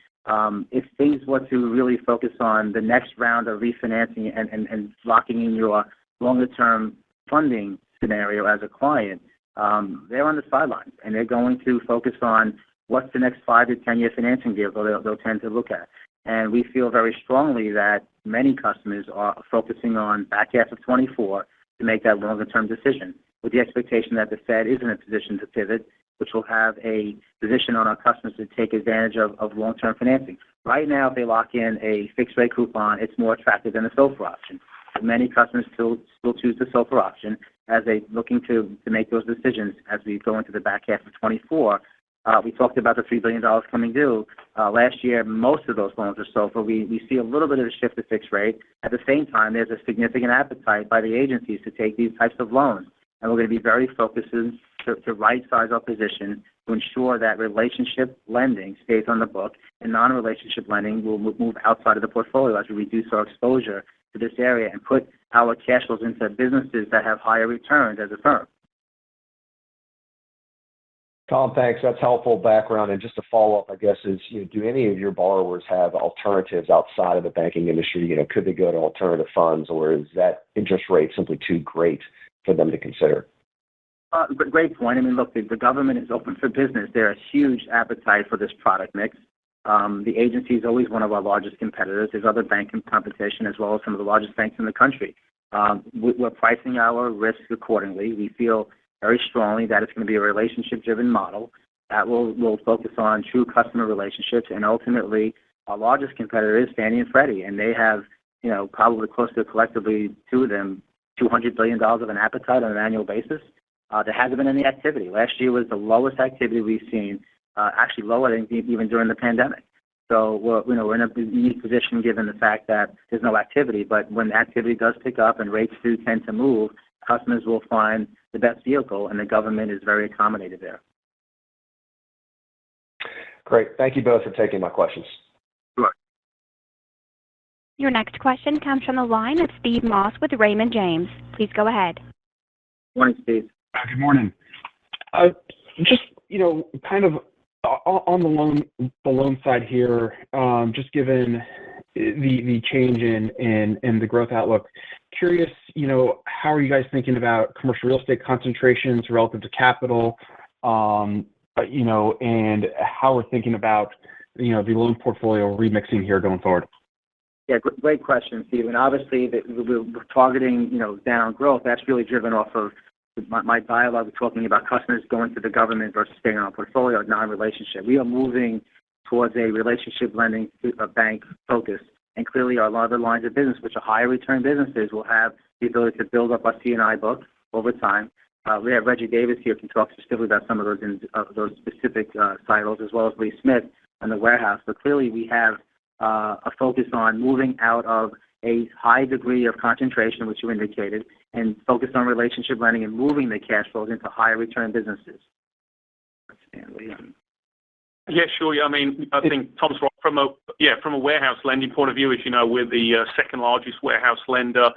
If things were to really focus on the next round of refinancing and locking in your longer-term funding scenario as a client, they're on the sidelines, and they're going to focus on what's the next 5 to 10-year financing deal they'll tend to look at. And we feel very strongly that many customers are focusing on back half of 24 to make that longer-term decision, with the expectation that the Fed is in a position to pivot, which will have a position on our customers to take advantage of long-term financing. Right now, if they lock in a fixed-rate coupon, it's more attractive than a SOFR option. Many customers still choose the SOFR option as they looking to make those decisions as we go into the back half of 24. We talked about the $3 billion coming due. Last year, most of those loans are SOFR. We see a little bit of a shift to fixed rate. At the same time, there's a significant appetite by the agencies to take these types of loans. And we're going to be very focused to right-size our position to ensure that relationship lending stays on the book and non-relationship lending will move outside of the portfolio as we reduce our exposure to this area and put our cash flows into businesses that have higher returns as a firm. Tom, thanks. That's helpful background. And just to follow up, I guess, is, do any of your borrowers have alternatives outside of the banking industry? Could they go to alternative funds, or is that interest rate simply too great for them to consider? Great point. I mean, look, the government is open for business. There's a huge appetite for this product mix. The agency is always one of our largest competitors. There's other bank competition as well as some of the largest banks in the country. We're pricing our risk accordingly. We feel very strongly that it's going to be a relationship-driven model that will focus on true customer relationships. And ultimately, our largest competitor is Fannie and Freddie, and they have, probably close to collectively, two of them, $200 billion of an appetite on an annual basis. There hasn't been any activity. Last year was the lowest activity we've seen, actually lower than even during the pandemic. So we're in a unique position given the fact that there's no activity. But when activity does pick up and rates do tend to move, customers will find the best vehicle, and the government is very accommodative there. Great. Thank you both for taking my questions. Sure. Your next question comes from the line of Steve Moss with Raymond James. Please go ahead. Morning, Steve. Good morning. Just, kind of on the loan side here, just given the change in the growth outlook, curious, how are you guys thinking about commercial real estate concentrations relative to capital, and how we're thinking about, the loan portfolio remixing here going forward? Yeah, great question, Steve. And obviously, we're targeting, down growth. That's really driven off of my dialogue talking about customers going to the government versus staying on our portfolio, non-relationship. We are moving towards a relationship lending bank focus. And clearly, our other lines of business, which are higher return businesses, will have the ability to build up our C&I book over time. We have Reggie Davis here can talk specifically about some of those specific titles, as well as Lee Smith on the warehouse. But clearly, we have a focus on moving out of a high degree of concentration, which you indicated, and focus on relationship lending and moving the cash flows into higher return businesses. Yeah, sure. I mean, I think Tom's right. From a warehouse lending point of view, as you know, we're the second largest warehouse lender.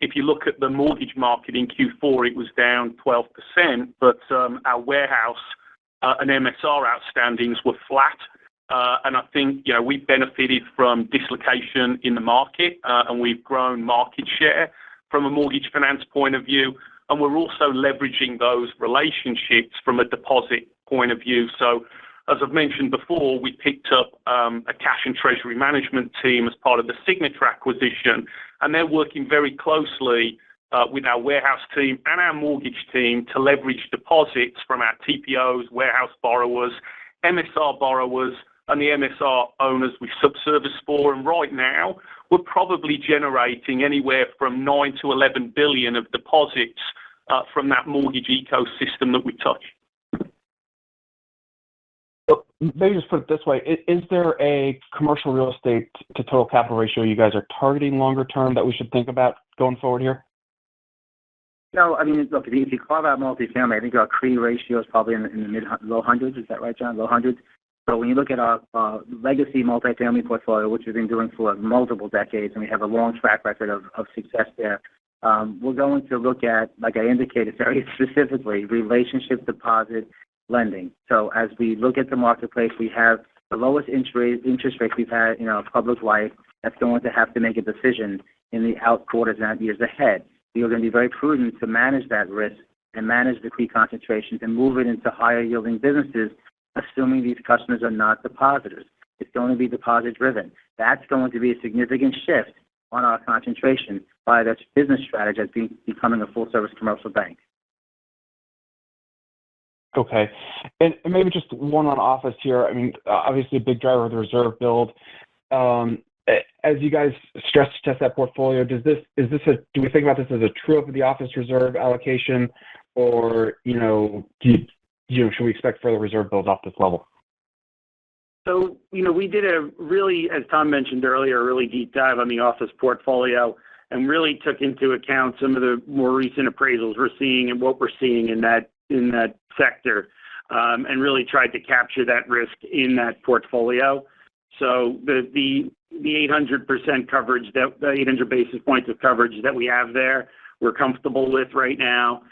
If you look at the mortgage market in Q4, it was down 12%, but our warehouse and MSR outstandings were flat. And I think, we benefited from dislocation in the market, and we've grown market share from a mortgage finance point of view. And we're also leveraging those relationships from a deposit point of view. So, as I've mentioned before, we picked up a cash and treasury management team as part of the Signature acquisition, and they're working very closely with our warehouse team and our mortgage team to leverage deposits from our TPOs, warehouse borrowers, MSR borrowers, and the MSR owners we subservice for. And right now, we're probably generating anywhere from $9 to $11 billion of deposits from that mortgage ecosystem that we touch. Maybe just put it this way. Is there a commercial real estate to total capital ratio you guys are targeting longer term that we should think about going forward here? No, I mean, look, if you carve out multifamily, I think our CRE ratio is probably in the low hundreds. Is that right, John? Low hundreds? So when you look at our legacy multifamily portfolio, which we've been doing for multiple decades, and we have a long track record of success there, we're going to look at, like I indicated very specifically, relationship deposit lending. So as we look at the marketplace, we have the lowest interest rate we've had in our public life, that's going to have to make a decision in the out quarters and out years ahead. We are going to be very prudent to manage that risk and manage the CRE concentrations and move it into higher yielding businesses, assuming these customers are not depositors. It's going to be deposit driven. That's going to be a significant shift on our concentration by this business strategy as becoming a full service commercial bank. Okay. And maybe just one on office here. I mean, obviously a big driver of the reserve build. As you guys stress test that portfolio, do we think about this as a true up of the office reserve allocation, or should we expect further reserve builds off this level? So, we did a really, as Tom mentioned earlier, a really deep dive on the office portfolio and really took into account some of the more recent appraisals we're seeing and what we're seeing in that sector, and really tried to capture that risk in that portfolio. So the 800% coverage, the 800 basis points of coverage that we have there, we're comfortable with right now.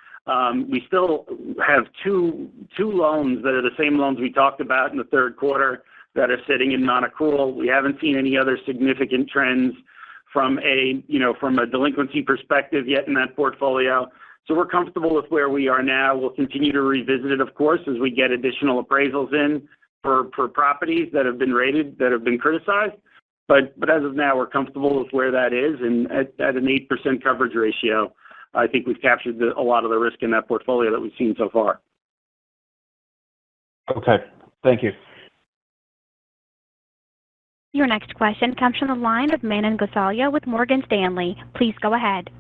We still have two loans that are the same loans we talked about in the third quarter that are sitting in non-accrual. We haven't seen any other significant trends from a delinquency perspective yet in that portfolio. So we're comfortable with where we are now. We'll continue to revisit it, of course, as we get additional appraisals in for properties that have been rated, that have been criticized. But as of now, we're comfortable with where that is. And at an 8% coverage ratio, I think we've captured a lot of the risk in that portfolio that we've seen so far. Okay. Thank you. Your next question comes from the line of Manan Gosalia with Morgan Stanley. Please go ahead.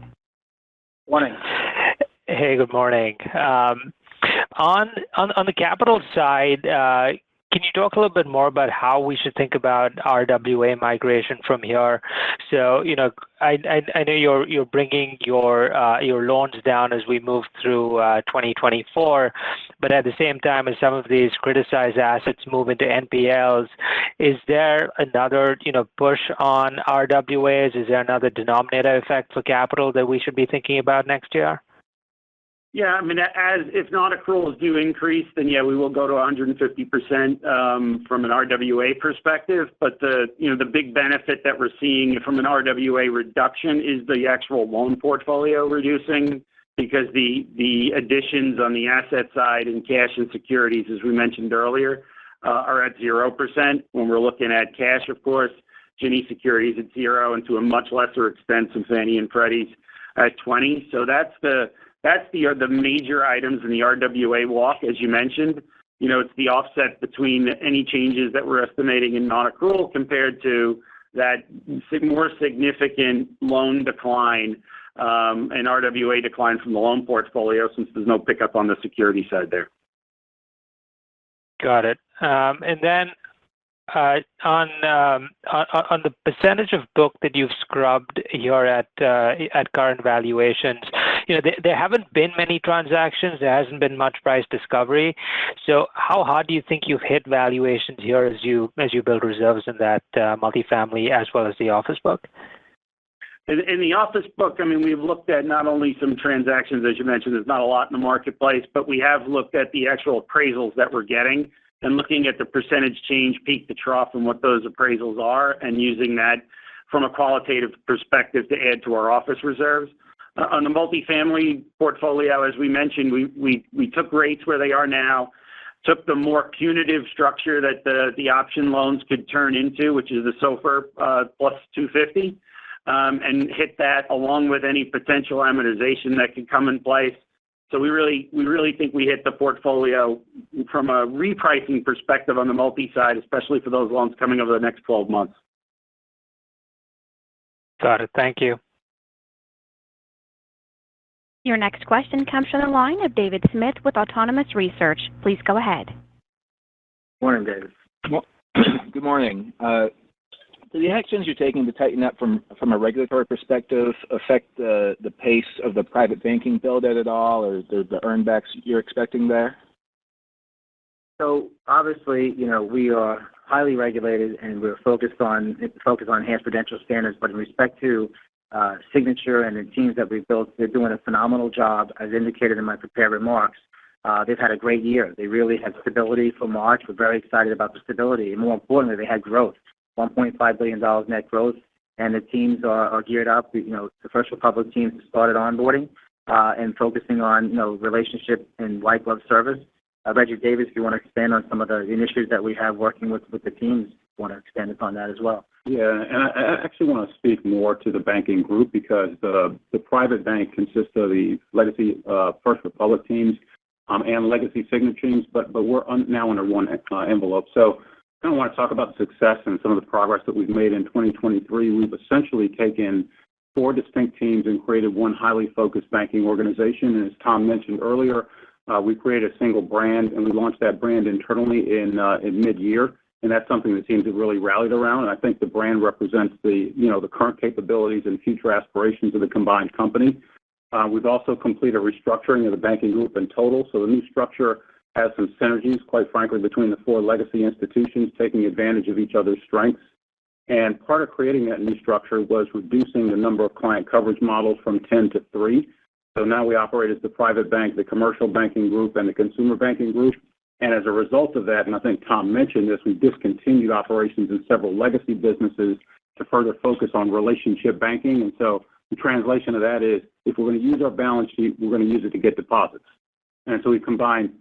Morning. Hey, good morning. On the capital side, can you talk a little bit more about how we should think about RWA migration from here? So, I know you're bringing your loans down as we move through 2024, but at the same time, as some of these criticized assets move into NPLs, is there another push on RWAs? Is there another denominator effect for capital that we should be thinking about next year? Yeah, I mean, if non-accruals do increase, then yeah, we will go to 150% from an RWA perspective. But the big benefit that we're seeing from an RWA reduction is the actual loan portfolio reducing, because the additions on the asset side in cash and securities, as we mentioned earlier, are at 0%. When we're looking at cash, of course, Ginnie securities at 0, and to a much lesser extent, some Fannie and Freddie's at 20. So that's the major items in the RWA walk, as you mentioned. It's the offset between any changes that we're estimating in non-accrual compared to that more significant loan decline and RWA decline from the loan portfolio, since there's no pickup on the security side there. Got it. And then on the percentage of book that you've scrubbed here at current valuations, there haven't been many transactions. There hasn't been much price discovery. So how hard do you think you've hit valuations here as you build reserves in that multifamily as well as the office book? In the office book, I mean, we've looked at not only some transactions, as you mentioned, there's not a lot in the marketplace, but we have looked at the actual appraisals that we're getting and looking at the percentage change peak to trough and what those appraisals are, and using that from a qualitative perspective to add to our office reserves. On the multifamily portfolio, as we mentioned, we took rates where they are now, took the more punitive structure that the option loans could turn into, which is the SOFR plus 250, and hit that along with any potential amortization that could come in place. So we really think we hit the portfolio from a repricing perspective on the multi side, especially for those loans coming over the next 12 months. Got it. Thank you. Your next question comes from the line of David Smith with Autonomous Research. Please go ahead. Morning, David. Good morning. Do the actions you're taking to tighten up from a regulatory perspective affect the pace of the private banking build-out at all, or the earnbacks you're expecting there? So obviously, we are highly regulated and we're focused on enhanced prudential standards. But in respect to Signature and the teams that we've built, they're doing a phenomenal job, as indicated in my prepared remarks. they've had a great year. They really had stability for March. We're very excited about the stability. And more importantly, they had growth, $1.5 billion net growth. And the teams are geared up. The First Republic teams started onboarding and focusing on, relationship and white glove service. Reggie Davis, if you want to expand on some of the initiatives that we have working with the teams, want to expand upon that as well. Yeah, and I actually want to speak more to the banking group because the private bank consists of the legacy First Republic teams and legacy Signature teams, but we're now under one envelope. So I kind of want to talk about the success and some of the progress that we've made in 2023. We've essentially taken 4 distinct teams and created one highly focused banking organization. And as Tom mentioned earlier, we created a single brand, and we launched that brand internally in mid-year. And that's something the teams have really rallied around. And I think the brand represents the current capabilities and future aspirations of the combined company. We've also completed a restructuring of the banking group in total. So the new structure has some synergies, quite frankly, between the 4 legacy institutions, taking advantage of each other's strengths. And part of creating that new structure was reducing the number of client coverage models from 10 to 3. So now we operate as the private bank, the commercial banking group, and the consumer banking group. And as a result of that, and I think Tom mentioned this, we discontinued operations in several legacy businesses to further focus on relationship banking. And so the translation of that is, if we're going to use our balance sheet, we're going to use it to get deposits. And so we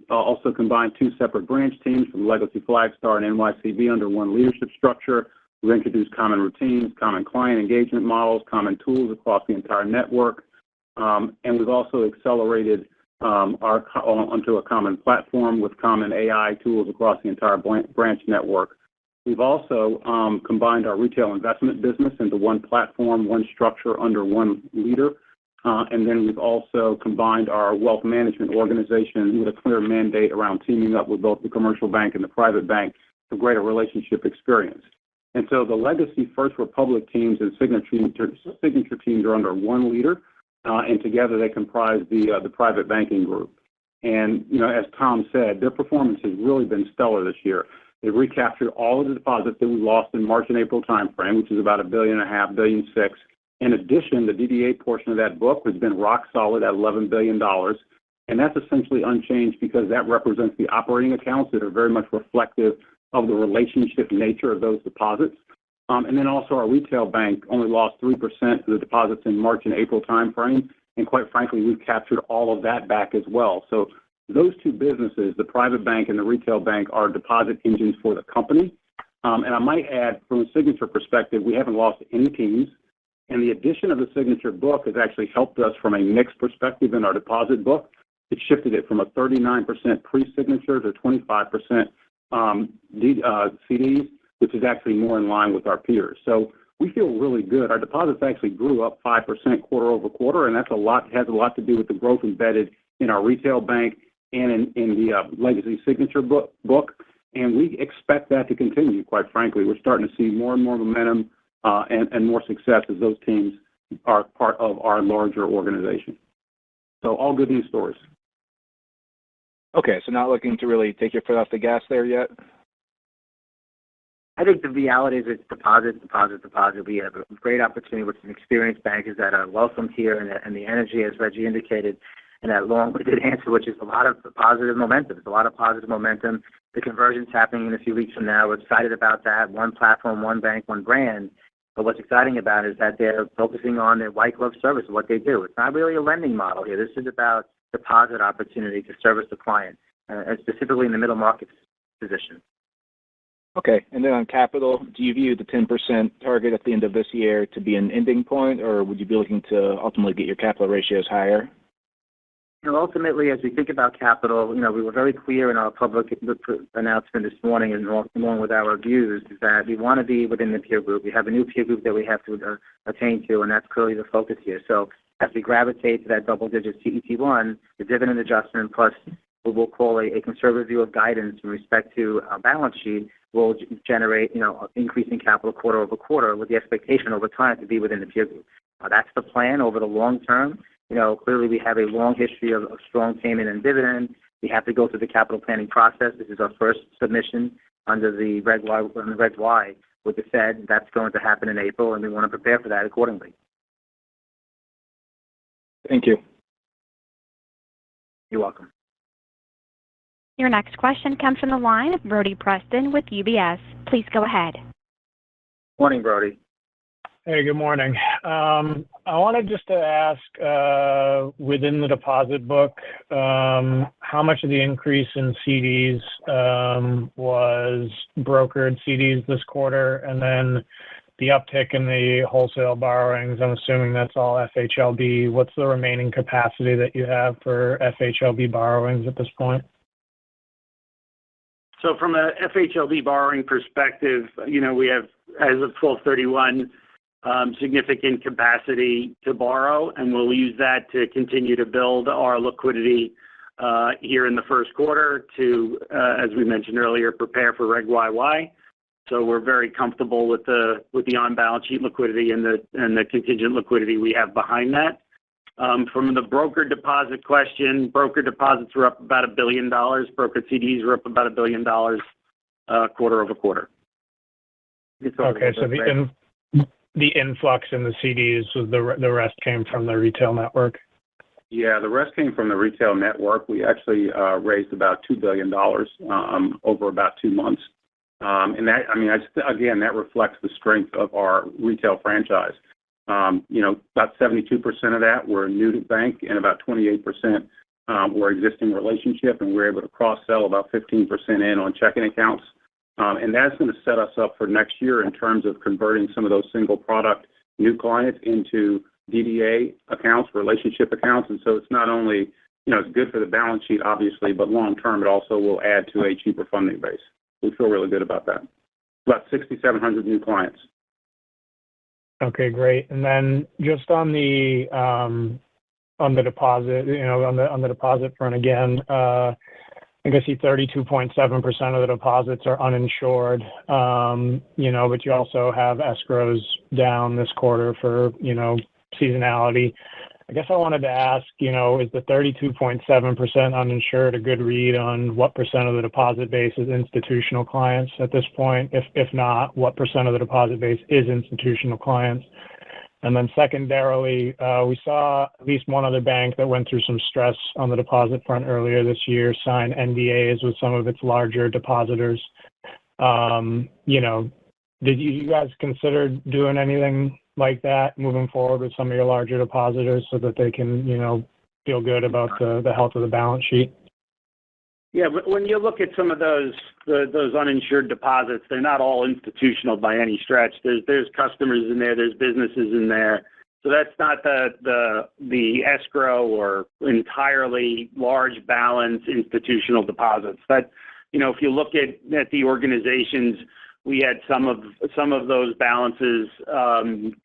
also combined 2 separate branch teams from legacy Flagstar and NYCB under one leadership structure. We've introduced common routines, common client engagement models, common tools across the entire network. And we've also accelerated onto a common platform with common AI tools across the entire branch network. We've also combined our retail investment business into one platform, one structure under one leader. And then we've also combined our wealth management organization with a clear mandate around teaming up with both the commercial bank and the private bank for greater relationship experience. And so the legacy First Republic teams and Signature teams are under one leader, and together they comprise the private banking group. And, as Tom said, their performance has really been stellar this year. They've recaptured all of the deposits that we lost in March and April timeframe, which is about $1.5 billion, $1.6 billion. In addition, the DDA portion of that book has been rock solid at $11 billion. And that's essentially unchanged because that represents the operating accounts that are very much reflective of the relationship nature of those deposits. And then also our retail bank only lost 3% of the deposits in March and April timeframe. And quite frankly, we've captured all of that back as well. So those 2 businesses, the private bank and the retail bank, are deposit engines for the company. And I might add, from a Signature perspective, we haven't lost any teams. And the addition of the Signature book has actually helped us from a mix perspective in our deposit book. It shifted it from a 39% pre-Signature to 25% CDs, which is actually more in line with our peers. So we feel really good. Our deposits actually grew up 5% quarter over quarter, and that's has a lot to do with the growth embedded in our retail bank and in the legacy Signature book. And we expect that to continue, quite frankly. We're starting to see more and more momentum and more success as those teams are part of our larger organization. So all good news stories. Okay, so not looking to really take your foot off the gas there yet? I think the reality is it's deposit. We have a great opportunity with some experienced bankers that are welcomed here, and the energy, as Reggie indicated, and that long-winded answer, which is a lot of positive momentum. There's a lot of positive momentum. The conversion's happening in a few weeks from now. We're excited about that. One platform, one bank, one brand. But what's exciting about it is that they're focusing on their white glove service of what they do. It's not really a lending model here. This is about deposit opportunity to service the client, and specifically in the middle market position. Okay, and then on capital, do you view the 10% target at the end of this year to be an ending point, or would you be looking to ultimately get your capital ratios higher? Ultimately, as we think about capital, we were very clear in our public announcement this morning, and along with our views, is that we want to be within the peer group. We have a new peer group that we have to attain to, and that's clearly the focus here. So as we gravitate to that double-digit CET1, the dividend adjustment plus what we'll call a conservative view of guidance in respect to our balance sheet will generate, increasing capital quarter over quarter with the expectation over time to be within the peer group. That's the plan over the long term. Clearly we have a long history of strong payment and dividend. We have to go through the capital planning process. This is our first submission under the Reg Y with the Fed. That's going to happen in April, and we want to prepare for that accordingly. Thank you. You're welcome. Your next question comes from the line of Brody Preston with UBS. Please go ahead. Morning, Brody. Hey, good morning. I wanted just to ask, within the deposit book, how much of the increase in CDs was brokered CDs this quarter, and then the uptick in the wholesale borrowings, I'm assuming that's all FHLB. What's the remaining capacity that you have for FHLB borrowings at this point? So from a FHLB borrowing perspective, we have, as of 12/31, significant capacity to borrow, and we'll use that to continue to build our liquidity here in the first quarter to, as we mentioned earlier, prepare for Reg YY. So we're very comfortable with the on-balance sheet liquidity and the contingent liquidity we have behind that. From the broker deposit question, broker deposits were up about $1 billion. Brokered CDs were up about $1 billion quarter over quarter. Okay, so the influx in the CDs, so the rest came from the retail network? Yeah, the rest came from the retail network. We actually raised about $2 billion over about 2 months. And that, again, that reflects the strength of our retail franchise. About 72% of that were new to bank, and about 28% were existing relationship, and we're able to cross-sell about 15% in on checking accounts. And that's going to set us up for next year in terms of converting some of those single product new clients into DDA accounts, relationship accounts. And so it's not only, it's good for the balance sheet, obviously, but long term, it also will add to a cheaper funding base. We feel really good about that. About 6,700 new clients. Okay, great. And then just on the deposit, on the deposit front again, I guess 32.7% of the deposits are uninsured, but you also have escrows down this quarter for, seasonality. I guess I wanted to ask, is the 32.7% uninsured a good read on what percent of the deposit base is institutional clients at this point? If not, what percent of the deposit base is institutional clients? And then secondarily, we saw at least one other bank that went through some stress on the deposit front earlier this year sign NDAs with some of its larger depositors. Did you guys consider doing anything like that moving forward with some of your larger depositors so that they can, feel good about the health of the balance sheet? Yeah, but when you look at some of those uninsured deposits, they're not all institutional by any stretch. There's customers in there, there's businesses in there. So that's not the escrow or entirely large balance institutional deposits. But if you look at the organizations, we had some of those balances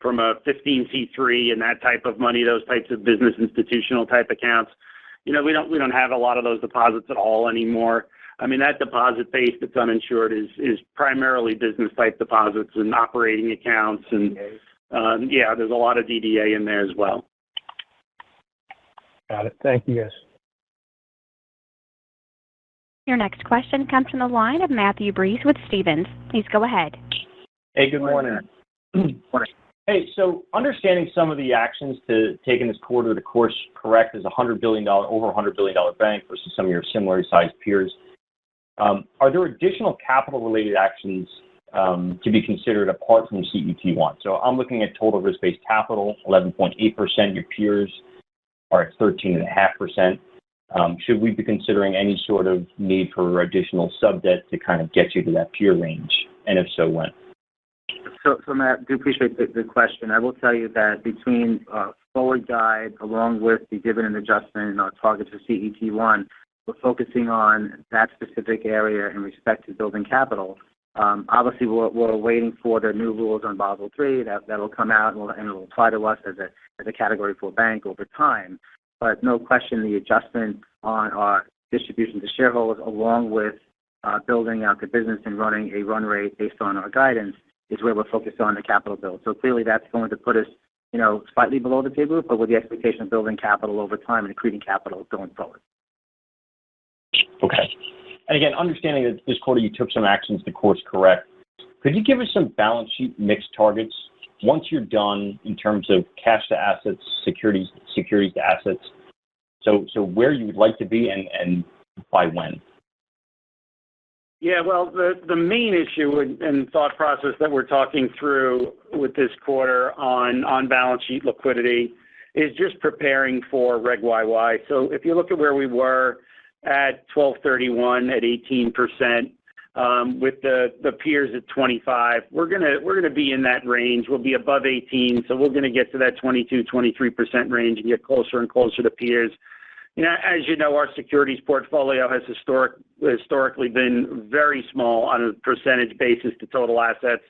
from a 15C3 and that type of money, those types of business institutional type accounts. We don't have a lot of those deposits at all anymore. That deposit base that's uninsured is primarily business type deposits and operating accounts, and there's a lot of DDA in there as well. Got it. Thank you, guys. Your next question comes from the line of Matthew Breese with Stephens. Please go ahead. Hey, good morning. Morning. Hey, so understanding some of the actions to take in this quarter to course correct as over $100 billion bank versus some of your similar sized peers, are there additional capital-related actions to be considered apart from CET1? So I'm looking at total risk-based capital, 11.8%. Your peers are at 13.5%. Should we be considering any sort of need for additional sub-debt to kind of get you to that peer range? And if so, when? So Matt, I do appreciate the question. I will tell you that between forward guide along with the dividend adjustment and our targets for CET1, we're focusing on that specific area in respect to building capital. Obviously, we're waiting for the new rules on Basel III that will come out and it will apply to us as a Category 4 bank over time. But no question, the adjustment on our distribution to shareholders, along with building out the business and running a run rate based on our guidance, is where we're focused on the capital build. So clearly, that's going to put us, slightly below the peer group, but with the expectation of building capital over time and accreting capital going forward. Okay. And again, understanding that this quarter you took some actions to course correct, could you give us some balance sheet mix targets once you're done in terms of cash to assets, securities to assets? So where you would like to be and by when? Yeah, well, the main issue and thought process that we're talking through with this quarter on balance sheet liquidity is just preparing for Reg YY. So if you look at where we were at 12/31 at 18%, with the peers at 25, we're gonna be in that range. We'll be above 18, so we're gonna get to that 22-23% range and get closer and closer to peers. You know, as you know, our securities portfolio has historically been very small on a percentage basis to total assets,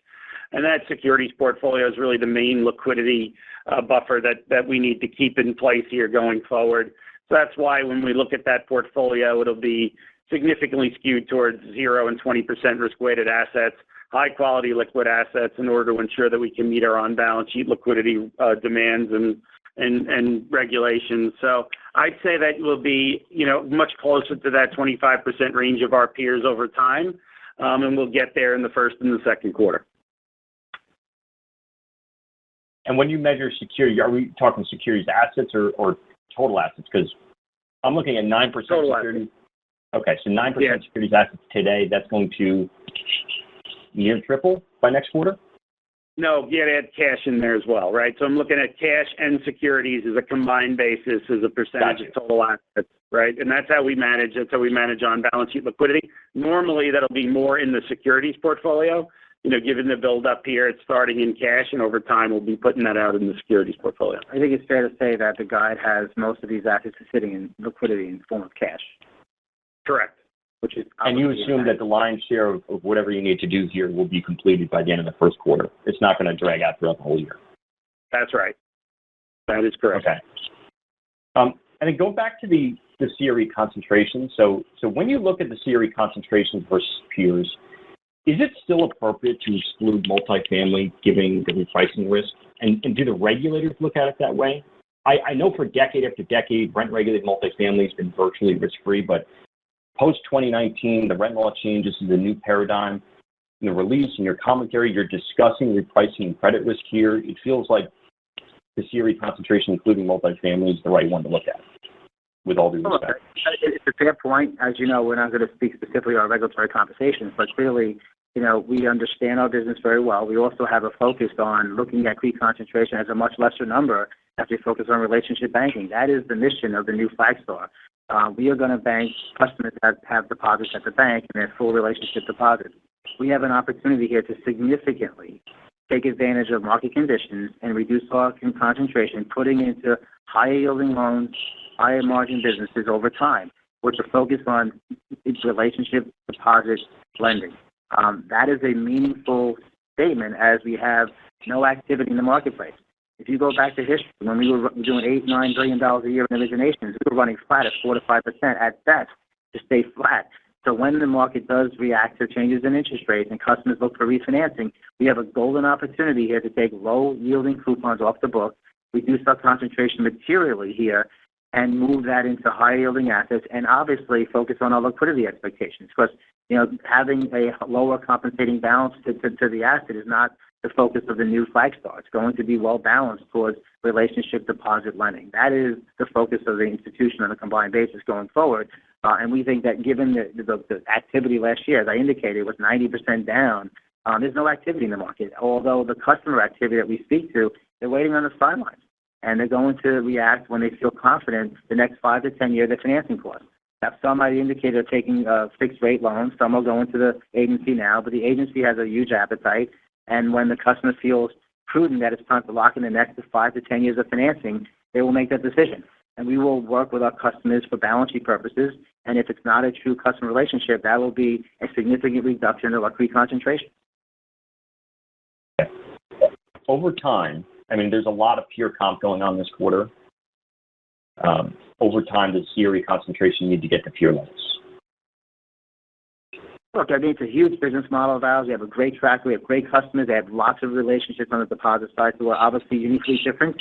and that securities portfolio is really the main liquidity buffer that we need to keep in place here going forward. So that's why when we look at that portfolio, it'll be significantly skewed towards 0 and 20% risk-weighted assets, high-quality liquid assets, in order to ensure that we can meet our on-balance sheet liquidity demands and regulations. So I'd say that will be, you know, much closer to that 25% range of our peers over time, and we'll get there in the first and the second quarter. And when you measure security, are we talking securities assets or total assets? Because I'm looking at 9% total securities. Assets. Okay, so 9% securities assets today, that's going to near triple by next quarter? No, you got to add cash in there as well, right? So I'm looking at cash and securities as a combined basis as a percentage of total assets, right? And that's how we manage. That's how we manage on balance sheet liquidity. Normally, that'll be more in the securities portfolio. You know, given the build up here, it's starting in cash, and over time, we'll be putting that out in the securities portfolio. I think it's fair to say that the guide has most of these assets sitting in liquidity in the form of cash. Correct. Which is, and you assume that the lion's share of whatever you need to do here will be completed by the end of the first quarter. It's not going to drag out throughout the whole year. That's right. That is correct. Okay. And then go back to the CRE concentration. So when you look at the CRE concentrations versus peers, is it still appropriate to exclude multifamily given the repricing risk? And do the regulators look at it that way? I know for decade after decade, rent-regulated multifamily has been virtually risk-free, but post-2019, the rent law changes is a new paradigm. In the release, in your commentary, you're discussing repricing and credit risk here. It feels like the CRE concentration, including multifamily, is the right one to look at, with all due respect. It's a fair point. As you know, we're not going to speak specifically on regulatory conversations, but clearly, you know, we understand our business very well. We also have a focus on looking at CRE concentration as a much lesser number as we focus on relationship banking. That is the mission of the new Flagstar. We are going to bank customers that have deposits at the bank and their full relationship deposits. We have an opportunity here to significantly take advantage of market conditions and reduce our concentration, putting into higher yielding loans, higher margin businesses over time, with a focus on relationship deposit lending. That is a meaningful statement as we have no activity in the marketplace. If you go back to history, when we were doing $8-9 billion a year in originations, we were running flat at 4 to 5% at best to stay flat. So when the market does react to changes in interest rates and customers look for refinancing, we have a golden opportunity here to take low-yielding coupons off the book, reduce our concentration materially here, and move that into high-yielding assets, and obviously focus on our liquidity expectations. Because, you know, having a lower compensating balance to the asset is not the focus of the new Flagstar. It's going to be well balanced towards relationship deposit lending. That is the focus of the institution on a combined basis going forward. And we think that given the activity last year, as I indicated, was 90% down, there's no activity in the market. Although the customer activity that we speak to, they're waiting on the sidelines. And they're going to react when they feel confident the next 5 to 10 years of financing costs. Now, some might indicate they're taking fixed rate loans. Some are going to the agency now, but the agency has a huge appetite. And when the customer feels prudent that it's time to lock in the next 5 to 10 years of financing, they will make that decision. And we will work with our customers for balance sheet purposes. And if it's not a true customer relationship, that will be a significant reduction of our CRE concentration. Over time, I mean, there's a lot of peer comp going on this quarter. Over time, does CRE concentration need to get to peer levels? Look, I mean, it's a huge business model of ours. We have a great track. We have great customers. They have lots of relationships on the deposit side, so we're obviously uniquely different.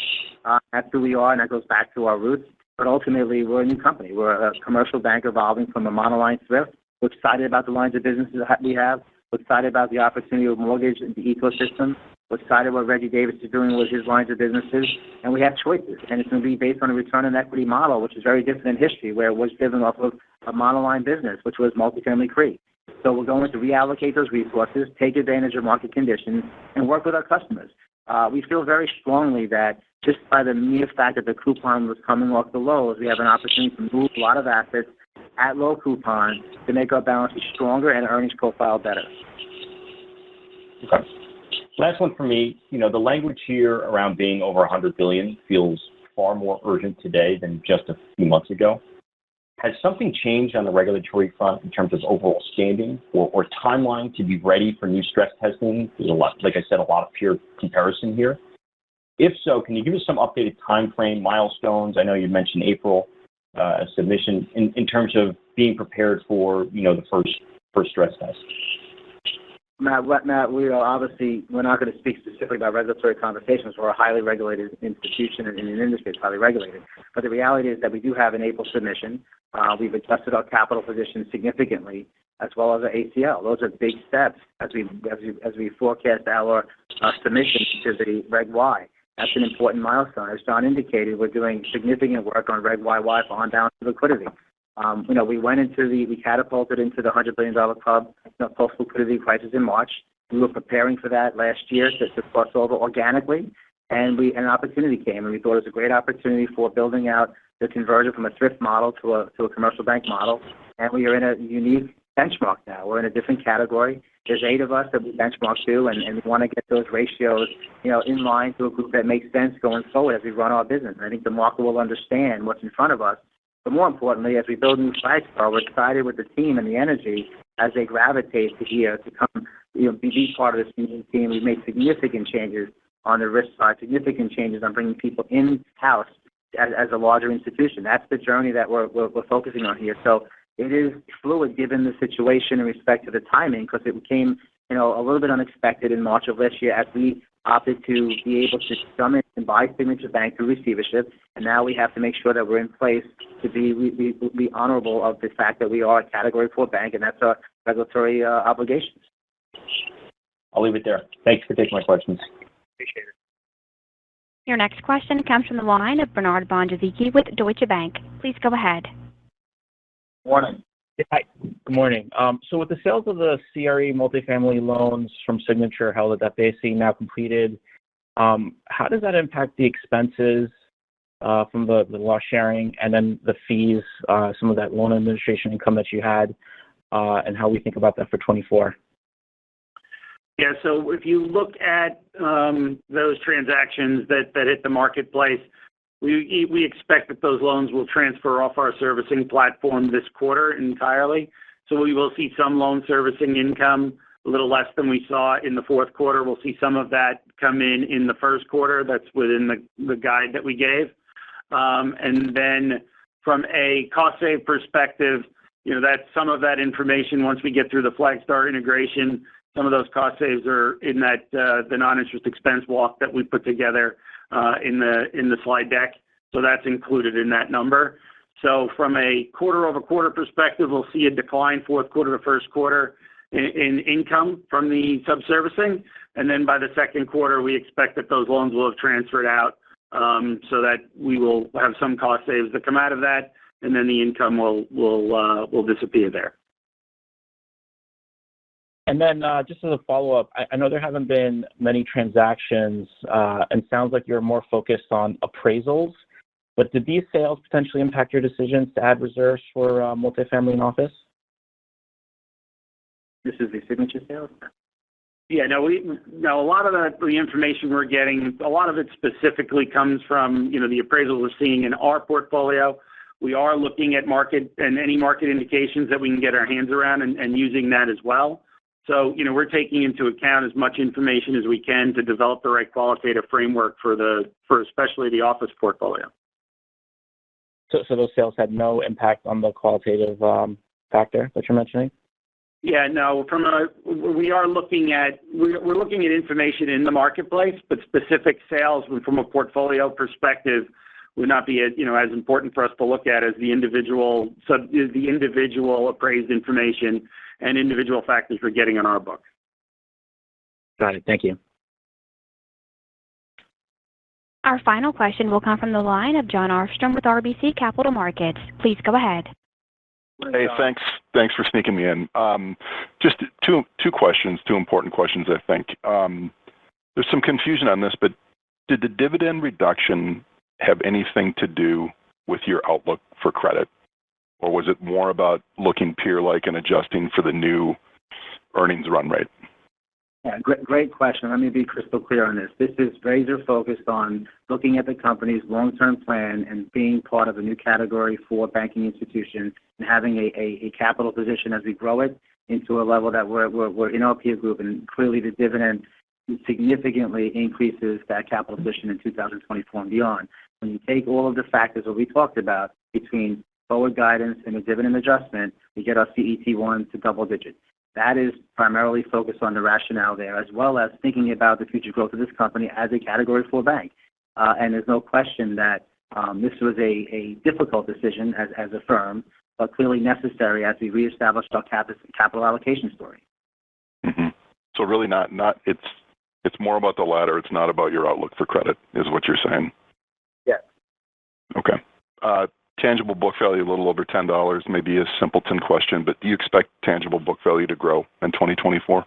That's who we are, and that goes back to our roots. But ultimately, we're a new company. We're a commercial bank evolving from a monoline thrift. We're excited about the lines of businesses that we have. We're excited about the opportunity of mortgage and the ecosystem. We're excited what Reggie Davis is doing with his lines of businesses. And we have choices. And it's going to be based on a return on equity model, which is very different in history, where it was driven off of a monoline business, which was multifamily CRE. So we're going to reallocate those resources, take advantage of market conditions, and work with our customers. We feel very strongly that just by the mere fact that the coupon was coming off the lows, we have an opportunity to move a lot of assets at low coupon to make our balance sheet stronger and earnings profile better. Okay. Last one for me. The language here around being over $100 billion feels far more urgent today than just a few months ago. Has something changed on the regulatory front in terms of overall standing or timeline to be ready for new stress testing? There's a lot, like I said, a lot of peer comparison here. If so, can you give us some updated time frame, milestones? I know you mentioned April submission in terms of being prepared for the first stress test. Matt, we're not going to speak specifically about regulatory conversations. We're a highly regulated institution and in an industry that's highly regulated. But the reality is that we do have an April submission. We've adjusted our capital position significantly, as well as our ACL. Those are big steps as we forecast our submission to the Reg Y. That's an important milestone. As John indicated, we're doing significant work on Reg YY for on-balance liquidity. We catapulted into the $100 billion club post-liquidity crisis in March. We were preparing for that last year to cross over organically, and an opportunity came, and we thought it was a great opportunity for building out the conversion from a thrift model to a commercial bank model, and we are in a unique benchmark now. We're in a different category. There's 8 of us that we benchmark to, and we want to get those ratios, in line to a group that makes sense going forward as we run our business. And I think the market will understand what's in front of us. But more importantly, as we build new Flagstar, we're excited with the team and the energy as they gravitate to here to come, be part of this new team. We've made significant changes on the risk side, significant changes on bringing people in-house as a larger institution. That's the journey that we're focusing on here. So it is fluid given the situation in respect to the timing, because it came, a little bit unexpected in March of last year as we opted to be able to come in and buy Signature Bank through receivership, and now we have to make sure that we're in place to be honorable of the fact that we are a Category 4 bank, and that's our regulatory obligations. I'll leave it there. Thanks for taking my questions. Appreciate it. Your next question comes from the line of Bernard Bonjavicki with Deutsche Bank. Please go ahead. Morning. Hi. Good morning. So with the sales of the CRE multifamily loans from Signature held at FAC now completed, how does that impact the expenses from the loss sharing and then the fees, some of that loan administration income that you had, and how we think about that for 24? Yeah, so if you look at those transactions that hit the marketplace, we expect that those loans will transfer off our servicing platform this quarter entirely. So we will see some loan servicing income, a little less than we saw in the fourth quarter. We'll see some of that come in the first quarter. That's within the guide that we gave. And then from a cost save perspective, that's some of that information once we get through the Flagstar integration. Some of those cost saves are in that the non-interest expense walk that we put together in the slide deck. So that's included in that number. So from a quarter-over-quarter perspective, we'll see a decline fourth quarter to first quarter in income from the subservicing. And then by the second quarter, we expect that those loans will have transferred out so that we will have some cost saves that come out of that, and then the income will disappear there. And then just as a follow-up, I know there haven't been many transactions, and sounds like you're more focused on appraisals. But did these sales potentially impact your decisions to add reserves for multifamily and office? This is the Signature sales? Yeah, no, a lot of the information we're getting, a lot of it specifically comes from, the appraisal we're seeing in our portfolio. We are looking at market and any market indications that we can get our hands around and using that as well. So, we're taking into account as much information as we can to develop the right qualitative framework for especially the office portfolio. So those sales had no impact on the qualitative factor that you're mentioning? Yeah, no. We're looking at information in the marketplace, but specific sales from a portfolio perspective would not be as important for us to look at as the individual appraised information and individual factors we're getting on our book. Got it. Thank you. Our final question will come from the line of Jon Arfstrom with RBC Capital Markets. Please go ahead. Hey, thanks. Thanks for sneaking me in. Just two questions, two important questions, I think. There's some confusion on this, but did the dividend reduction have anything to do with your outlook for credit? Or was it more about looking peer-like and adjusting for the new earnings run rate? Yeah, great question. Let me be crystal clear on this. This is razor focused on looking at the company's long-term plan and being part of a new category 4 banking institution and having a capital position as we grow it into a level that we're in our peer group, and clearly the dividend significantly increases that capital position in 2024 and beyond. When you take all of the factors that we talked about between forward guidance and a dividend adjustment, we get our CET1 to double digits. That is primarily focused on the rationale there, as well as thinking about the future growth of this company as a Category 4 bank. And there's no question that this was a difficult decision as a firm, but clearly necessary as we reestablished our capital allocation story. Mm-hmm. So really not it's more about the latter. It's not about your outlook for credit, is what you're saying? Yes. Okay. Tangible book value a little over $10, maybe a simpleton question, but do you expect tangible book value to grow in 2024?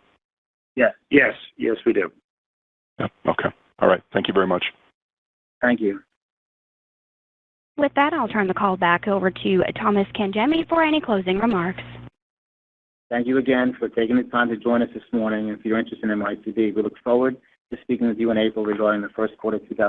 Yes. Yes, we do. Yeah. Okay. All right. Thank you very much. Thank you. With that, I'll turn the call back over to Thomas Cangemi for any closing remarks. Thank you again for taking the time to join us this morning and for your interest in NYCB. We look forward to speaking with you in April regarding the first quarter 2024.